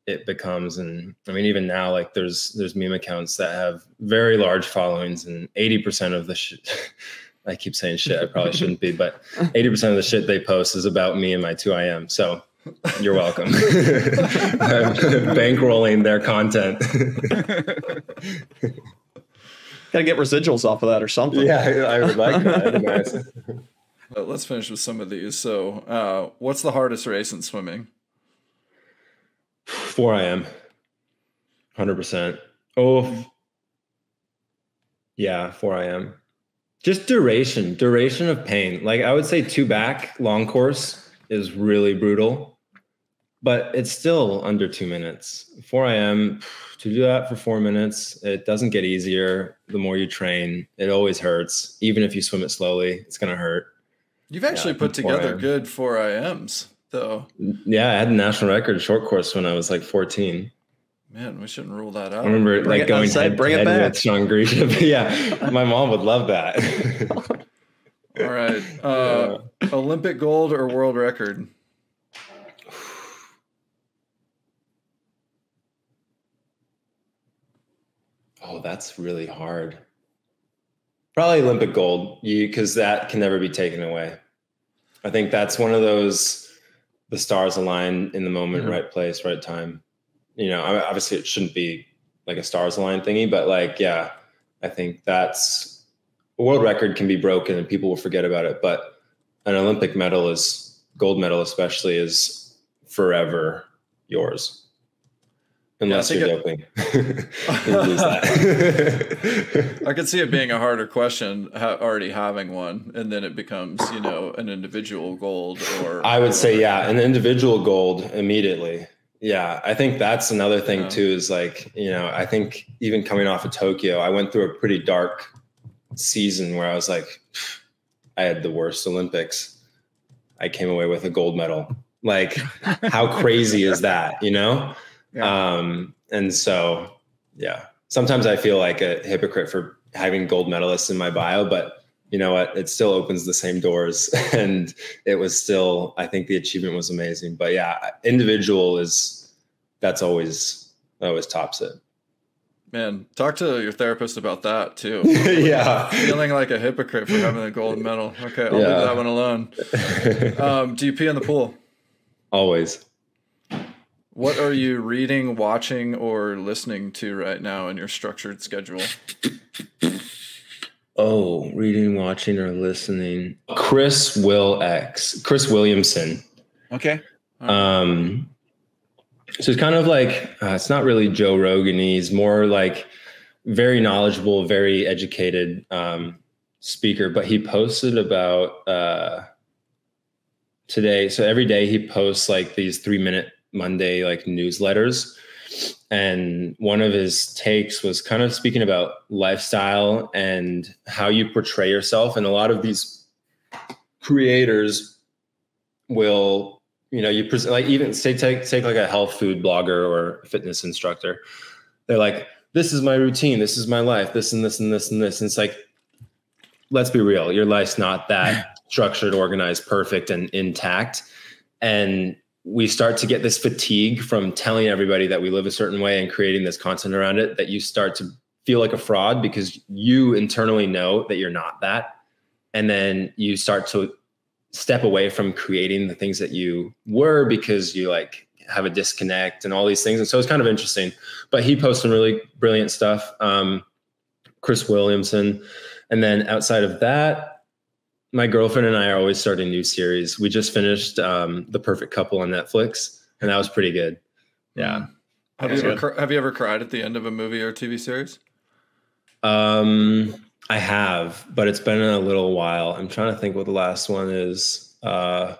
it becomes. And I mean, even now, like there's meme accounts that have very large followings, and 80% of the shit, I keep saying shit, I probably shouldn't be, but 80% of the shit they post is about me and my 2IM. So you're welcome. I'm bankrolling their content. Gotta get residuals off of that or something. Yeah, I would like that. That'd be nice. Let's finish with some of these. So, what's the hardest race in swimming? 4IM. 100%. Oh, yeah, 4IM. Just duration of pain. Like I would say 2 back long course is really brutal, but it's still under 2 minutes. 4IM, to do that for 4 minutes, it doesn't get easier. The more you train, it always hurts. Even if you swim it slowly, it's going to hurt. You've actually put together good 4IMs though. Yeah, I had the national record short course when I was like 14. Man, we shouldn't rule that out. I remember like going head with Sean Grisha. Yeah, my mom would love that. All right. Olympic gold or world record? Oh, that's really hard. Probably Olympic gold, because that can never be taken away. I think that's one of those, the stars align in the moment, right place, right time. You know, obviously it shouldn't be like a stars align thingy, but like, yeah, I think that's a world record can be broken and people will forget about it. But an Olympic medal gold medal especially, is forever yours. Unless you're doping. Lose that. I could see it being a harder question, already having one, and then it becomes, an individual gold. Or I would say, yeah, an individual gold immediately. Yeah, I think that's another thing too, is like, I think even coming off of Tokyo, I went through a pretty dark season where I was like, I had the worst Olympics. I came away with a gold medal. Like, how crazy is that, Yeah. And so, yeah, sometimes I feel like a hypocrite for having gold medalists in my bio, but you know what? It still opens the same doors, and it was still, I think the achievement was amazing. But yeah, individual that always tops it. Man, talk to your therapist about that too. Yeah. Feeling like a hypocrite for having a gold medal. Okay, I'll leave that one alone. Do you pee in the pool? Always. What are you reading, watching, or listening to right now in your structured schedule? Oh, reading, watching, or listening. Chris Williamson. Okay. So it's kind of like, it's not really Joe Rogan. He's more like very knowledgeable, very educated speaker, but he posted about today. So every day he posts like these 3-minute Monday like newsletters. And one of his takes was kind of speaking about lifestyle and how you portray yourself. And a lot of these creators will, you present, like, even say, take like a health food blogger or fitness instructor. They're like, this is my routine. This is my life. This and this and this and this. And it's like, let's be real. Your life's not that structured, organized, perfect, and intact. And we start to get this fatigue from telling everybody that we live a certain way and creating this content around it, that you start to feel like a fraud because you internally know that you're not that. And then you start to step away from creating the things that you were because you like have a disconnect and all these things. And so it's kind of interesting, but he posts some really brilliant stuff. Chris Williamson. And then outside of that, my girlfriend and I are always starting new series. We just finished The Perfect Couple on Netflix, and that was pretty good. Yeah. Have you ever cried at the end of a movie or TV series? I have, but it's been a little while. I'm trying to think what the last one is. I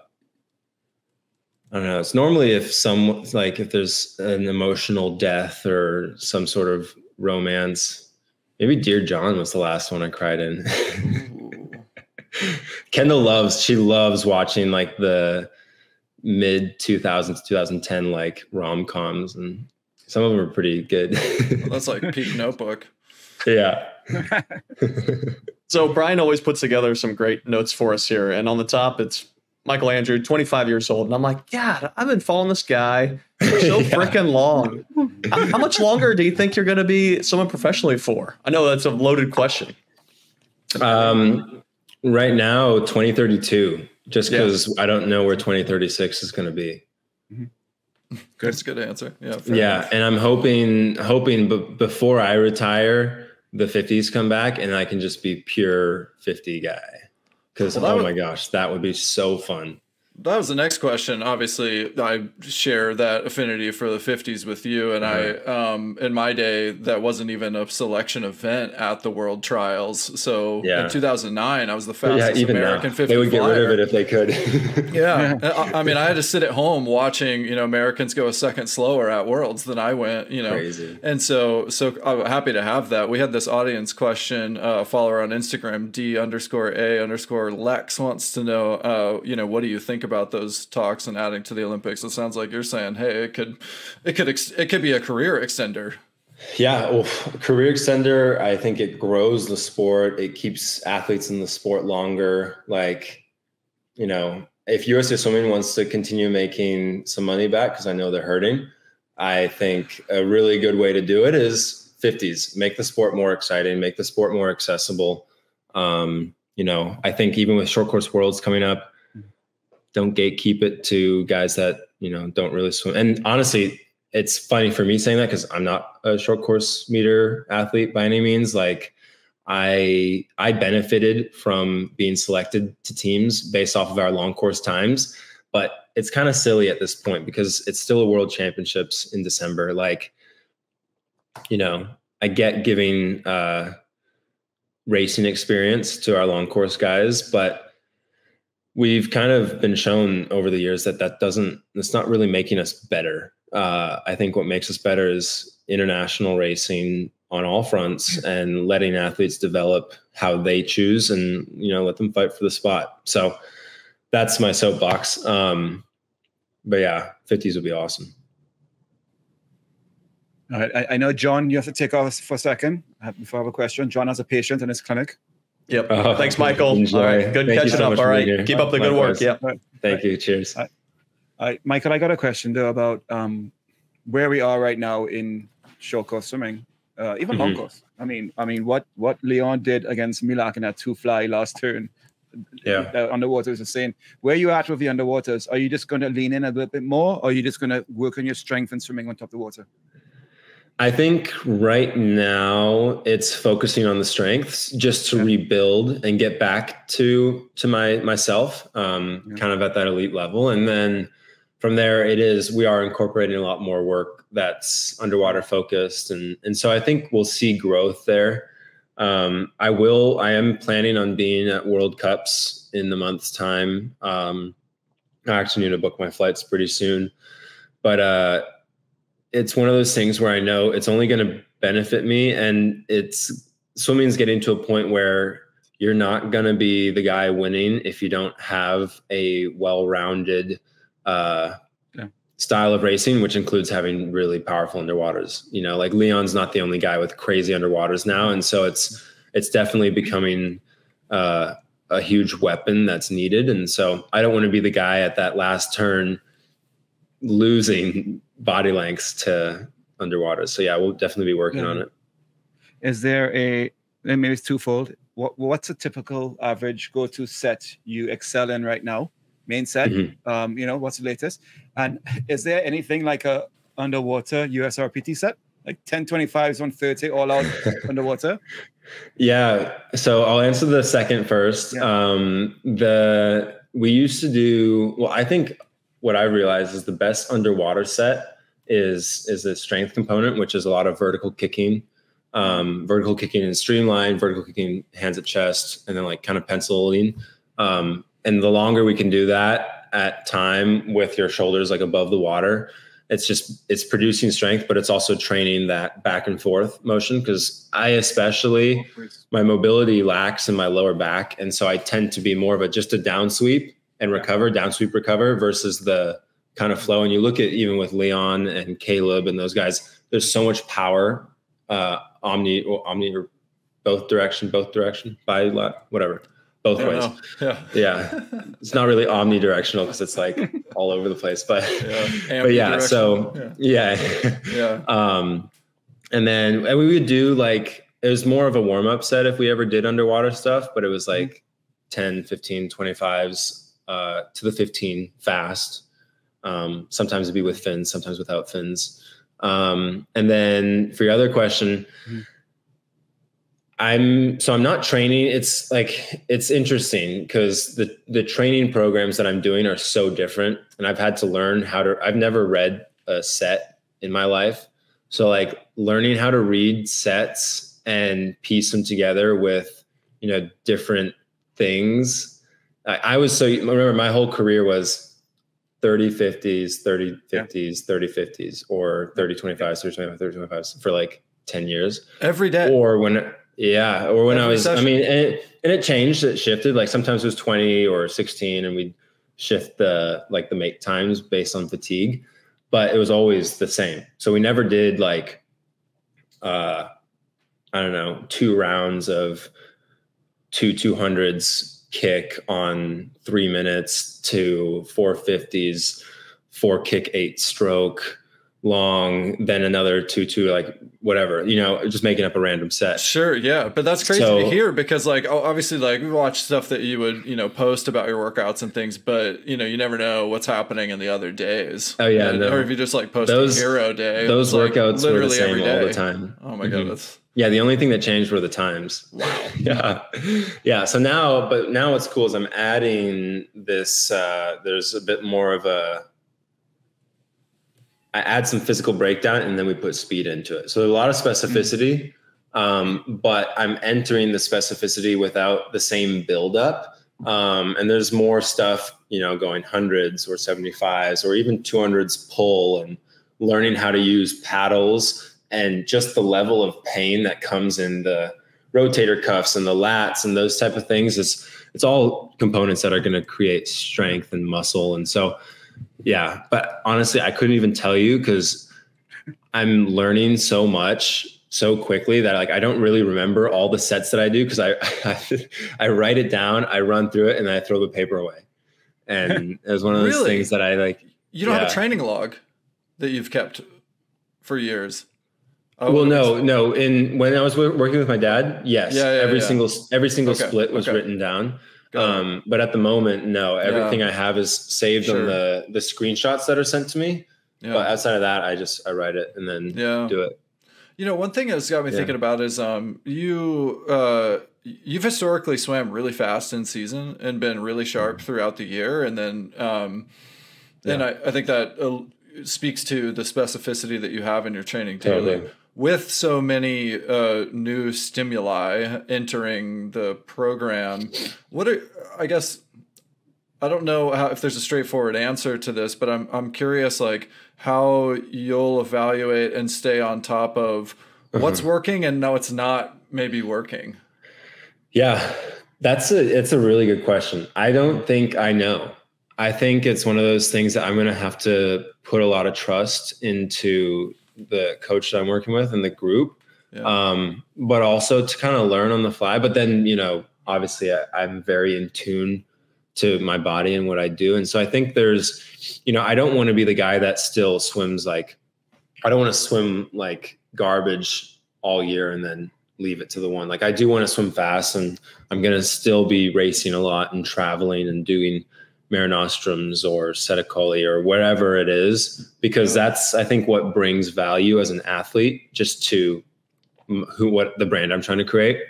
don't know. It's normally if there's an emotional death or some sort of romance. Maybe Dear John was the last one I cried in. Kendall loves watching like the mid 2000s, 2010 like rom-coms, and some of them are pretty good. Well, that's like peak Notebook. Yeah. So Brian always puts together some great notes for us here, and on the top it's Michael Andrew, 25 years old. And I'm like, God, I've been following this guy for so freaking long. How much longer do you think you're going to be someone professionally for? I know that's a loaded question. Right now, 2032, just because I don't know where 2036 is going to be. That's a good answer. Yeah. Yeah. And I'm hoping before I retire, the 50s come back and I can just be pure 50 guy. Because, my gosh, that would be so fun. That was the next question. Obviously, I share that affinity for the 50s with you. And I, in my day, that wasn't even a selection event at the World Trials. So in 2009, I was the fastest American 50 They would get rid of it flyer. if they could. Yeah. I mean, I had to sit at home watching, Americans go a second slower at Worlds than I went, Crazy. And so I'm happy to have that. We had this audience question, follower on Instagram, D_A_Lex wants to know, what do you think about those talks and adding to the Olympics? It sounds like you're saying, hey, it could be a career extender. Yeah, well, career extender. I think it grows the sport. It keeps athletes in the sport longer. Like, if USA Swimming wants to continue making some money back, because I know they're hurting, I think a really good way to do it is 50s. Make the sport more exciting. Make the sport more accessible. I think even with short course worlds coming up, don't gatekeep it to guys that, don't really swim. And honestly, it's funny for me saying that because I'm not a short course meter athlete by any means. Like I benefited from being selected to teams based off of our long course times, but it's kind of silly at this point because it's still a world championships in December. Like, I get giving racing experience to our long course guys, but we've kind of been shown over the years that it's not really making us better. I think what makes us better is international racing on all fronts and letting athletes develop how they choose and, let them fight for the spot. So that's my soapbox. But yeah, 50s would be awesome. All right. I know, John, you have to take off for a second before I have a question. John has a patient in his clinic. Yep. Thanks, Michael. Enjoy. All right. Good Thank catching so up. All right. Keep up the good work. Yeah. Thank you. Cheers. Michael, I got a question though about where we are right now in short course swimming, even long course. I mean, what Leon did against Milak in that 2-fly last turn, underwater is insane. Where you at with the underwaters? Are you just going to lean in a little bit more, or are you just going to work on your strength and swimming on top of the water? I think right now it's focusing on the strengths just to rebuild and get back to myself, kind of at that elite level. And then from there we are incorporating a lot more work that's underwater focused. And so I think we'll see growth there. I am planning on being at World Cups in the month's time. I actually need to book my flights pretty soon, but, it's one of those things where I know it's only going to benefit me, and swimming's getting to a point where you're not going to be the guy winning if you don't have a well-rounded style of racing, which includes having really powerful underwaters. Like Leon's not the only guy with crazy underwaters now, and so it's definitely becoming a huge weapon that's needed. And so I don't want to be the guy at that last turn losing body lengths to underwater. So yeah, we'll definitely be working on it. Is there maybe it's twofold. What's a typical average go-to set you excel in right now? Main set, what's the latest? And is there anything like a underwater USRPT set? Like 1025s, 130 all out underwater? Yeah. So I'll answer the second first. Yeah. We used to do, I think what I realized is the best underwater set is the strength component, which is a lot of vertical kicking in streamline, vertical kicking hands at chest, and then like kind of penciling. And the longer we can do that at time with your shoulders like above the water, it's producing strength, but it's also training that back and forth motion. Cause my mobility lacks in my lower back. And so I tend to be more of just a down sweep and recover, down sweep, recover versus the kind of flow. And you look at even with Leon and Caleb and those guys, there's so much power, omni or both direction, whatever. both I ways. know. Yeah. Yeah. It's not really omnidirectional because it's like all over the place, but Yeah. So Yeah. and we would do like, it was more of a warm-up set if we ever did underwater stuff, but it was like 10, 15, 25s to the 15 fast. Sometimes it'd be with fins, sometimes without fins. And then for your other question, I'm not training. It's like, it's interesting because the training programs that I'm doing are so different, and I've had to learn I've never read a set in my life. So like learning how to read sets and piece them together with, different things. Remember my whole career was 30 50s, 30 50s, 30 50s, or 30 25s, 30 25, 30 25s for like 10 years. Every day. Or when I was, session. and it changed, it shifted. Like sometimes it was 20 or 16 and we'd shift the make times based on fatigue, but it was always the same. So we never did like, I don't know, 2 rounds of 200s kick on 3 minutes to 450s, 4 kick 8 stroke long, then another 2 like whatever, just making up a random set. Sure. Yeah. But that's crazy to hear because like, obviously like we watch stuff that you would, post about your workouts and things, but you never know what's happening in the other days. Oh yeah. Or if you just like post a hero day, those workouts like were the same all the time. Oh my God. Yeah. The only thing that changed were the times. Wow. Yeah. Yeah. So now what's cool is I'm adding this, there's a bit more of I add some physical breakdown and then we put speed into it. So there's a lot of specificity, but I'm entering the specificity without the same buildup. And there's more stuff, going 100s or 75s or even 200s pull, and learning how to use paddles, and just the level of pain that comes in the rotator cuffs and the lats and those type of things. It's all components that are going to create strength and muscle. And so, yeah, but honestly, I couldn't even tell you because I'm learning so much so quickly that like I don't really remember all the sets that I do, because I write it down, I run through it, and then I throw the paper away. And it was one of those things that I like. You don't have a training log that you've kept for years? Oh, well, no. When I was working with my dad, yes, every single split was written down. But at the moment, no. Everything I have is saved on the screenshots that are sent to me. Yeah. But outside of that, I write it and then do it. One thing that's got me thinking about is you've historically swam really fast in season and been really sharp throughout the year, and then and I think that speaks to the specificity that you have in your training daily. Totally. With so many new stimuli entering the program, I guess I don't know if there's a straightforward answer to this, but I'm curious, like how you'll evaluate and stay on top of what's working and no, it's not maybe working. Yeah, it's a really good question. I don't think I know. I think it's one of those things that I'm going to have to put a lot of trust into the coach that I'm working with and the group, but also to kind of learn on the fly. But then, obviously I'm very in tune to my body and what I do. And so I think there's, I don't want to be the guy that still swims I don't want to swim like garbage all year and then leave it to the one. Like I do want to swim fast, and I'm going to still be racing a lot and traveling and doing Mare Nostrums or Seticoli or whatever it is, because that's, I think, what brings value as an athlete, just to what the brand I'm trying to create.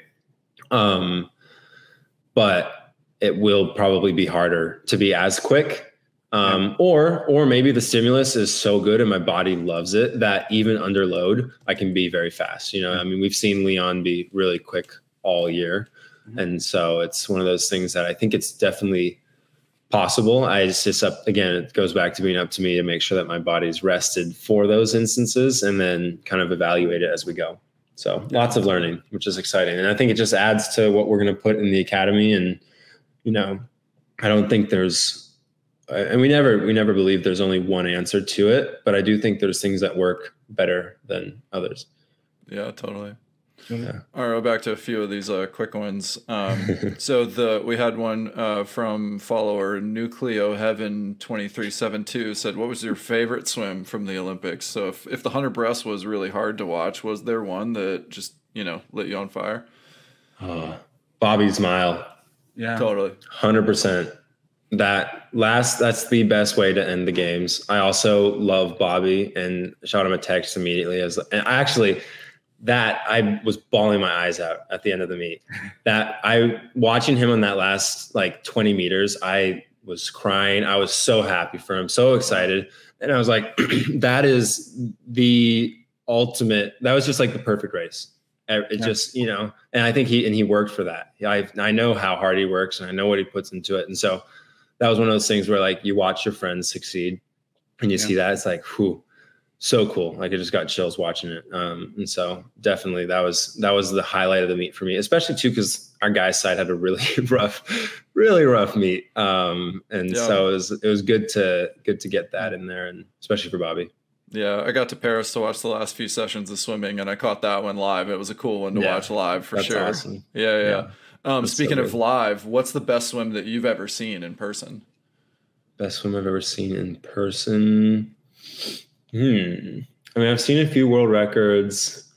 But it will probably be harder to be as quick. Or maybe the stimulus is so good and my body loves it that even under load, I can be very fast. I mean, we've seen Leon be really quick all year. Mm-hmm. And so it's one of those things that I think it's definitely possible. It goes back to being up to me to make sure that my body's rested for those instances and then kind of evaluate it as we go. So lots of learning, which is exciting. And I think it just adds to what we're going to put in the academy. And, I don't think and we never believe there's only one answer to it, but I do think there's things that work better than others. Yeah, totally. Yeah. All right, back to a few of these quick ones. So we had one from follower Nucleo Heaven 2372 said, "What was your favorite swim from the Olympics?" So if the 100 breast was really hard to watch, was there one that just lit you on fire? Bobby's mile. Yeah, Totally. 100%. That's the best way to end the games. I also love Bobby and shot him a text immediately I was bawling my eyes out at the end of the meet. Watching him on that last like 20 meters, I was crying. I was so happy for him, so excited. And I was like, that is the ultimate. That was just like the perfect race. It just, and I think he worked for that. I know how hard he works and I know what he puts into it. And so that was one of those things where like you watch your friends succeed and you see that, it's like, whew, so cool. Like I just got chills watching it. And so definitely that was the highlight of the meet for me, especially too, because our guys' side had a really rough meet. So it was good to get that in there, and especially for Bobby. Yeah, I got to Paris to watch the last few sessions of swimming, and I caught that one live. It was a cool one to watch live for sure. Awesome. Yeah. Speaking of live, what's the best swim that you've ever seen in person? Best swim I've ever seen in person. I mean, I've seen a few world records.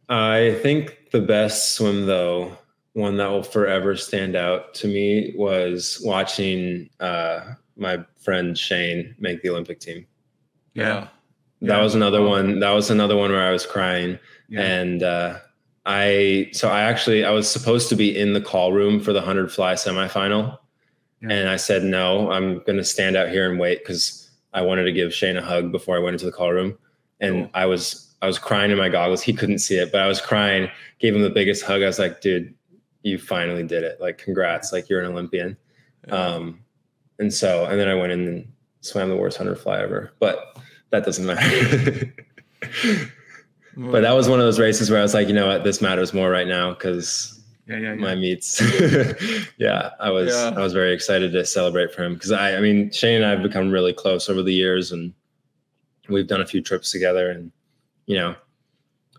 I think the best swim, though, one that will forever stand out to me, was watching my friend Shane make the Olympic team. Yeah. That was another one. That was another one where I was crying. Yeah. And I was supposed to be in the call room for the 100 fly semifinal. Yeah. And I said, no, I'm going to stand out here and wait, because I wanted to give Shane a hug before I went into the call room. And cool. I was crying in my goggles. He couldn't see it, but I was crying, gave him the biggest hug. I was like, dude, you finally did it. Like, congrats. Like, you're an Olympian. Yeah. And then I went in and swam the worst 100 fly ever, but that doesn't matter. But that was one of those races where I was like, you know what, this matters more right now, because my meets. I was very excited to celebrate for him, because I mean, Shane and I have become really close over the years, and we've done a few trips together, and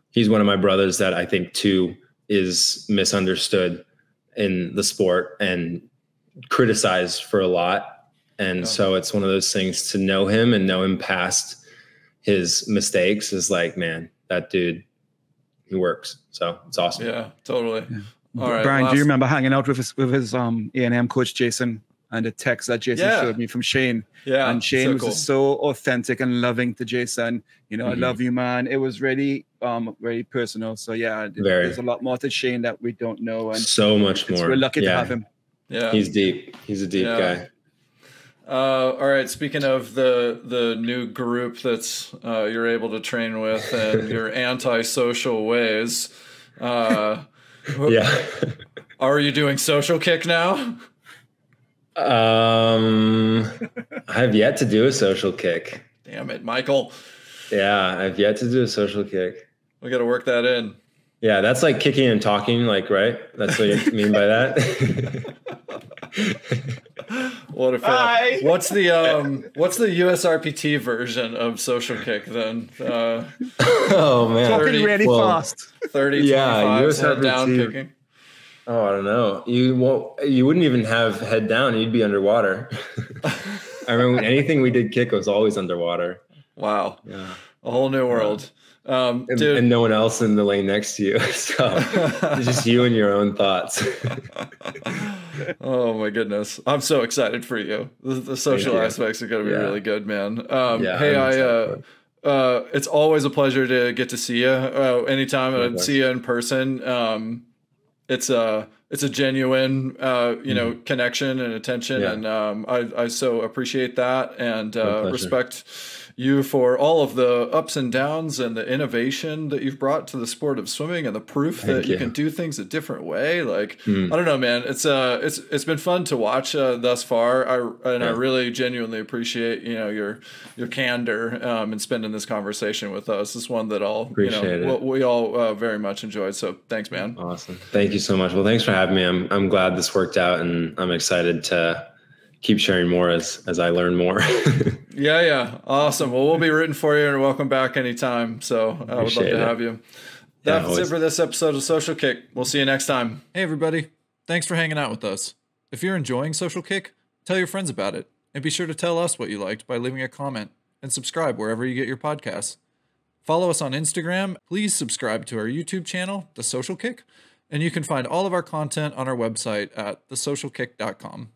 he's one of my brothers that I think too is misunderstood in the sport and criticized for a lot. And so it's one of those things to know him and know him past his mistakes is like, man, that dude, he works. So it's awesome. Yeah, totally. Yeah. All right, Brian, do you remember hanging out with his A&M coach Jason, and the text that Jason showed me from Shane? Yeah, and Shane was just so authentic and loving to Jason. I love you, man. It was really very personal. So there's a lot more to Shane that we don't know, and so much more. We're lucky to have him. Yeah, he's deep. He's a deep guy. All right. Speaking of the new group that's you're able to train with, and your antisocial ways. Are you doing social kick now? I have yet to do a social kick. Damn it, Michael. Yeah, I've yet to do a social kick. We got to work that in. Yeah, that's like kicking and talking, like, right? That's what you mean by that? What if what's the USRPT version of social kick then? Oh man, talking really fast. 30, 25 head down kicking. Oh, I don't know. You wouldn't even have head down. You'd be underwater. I remember anything we did kick was always underwater. Wow. Yeah. A whole new world. And no one else in the lane next to you. So it's just you and your own thoughts. Oh my goodness. I'm so excited for you. The social aspects are going to be really good, man. It's always a pleasure to get to see you anytime I see you in person. It's a genuine, connection and attention. And I so appreciate that, and respect you for all of the ups and downs and the innovation that you've brought to the sport of swimming, and the proof that you can do things a different way. Like, I don't know, man, it's been fun to watch thus far. I really genuinely appreciate, your candor in spending this conversation with us. It's one that we all very much enjoyed. So thanks, man. Awesome. Thank you so much. Well, thanks for having me. I'm glad this worked out, and I'm excited to keep sharing more as I learn more. Yeah. Awesome. Well, we'll be rooting for you, and welcome back anytime. So I would love to have you. That's it for this episode of Social Kick. We'll see you next time. Hey, everybody. Thanks for hanging out with us. If you're enjoying Social Kick, tell your friends about it. And be sure to tell us what you liked by leaving a comment and subscribe wherever you get your podcasts. Follow us on Instagram. Please subscribe to our YouTube channel, The Social Kick. And you can find all of our content on our website at thesocialkick.com.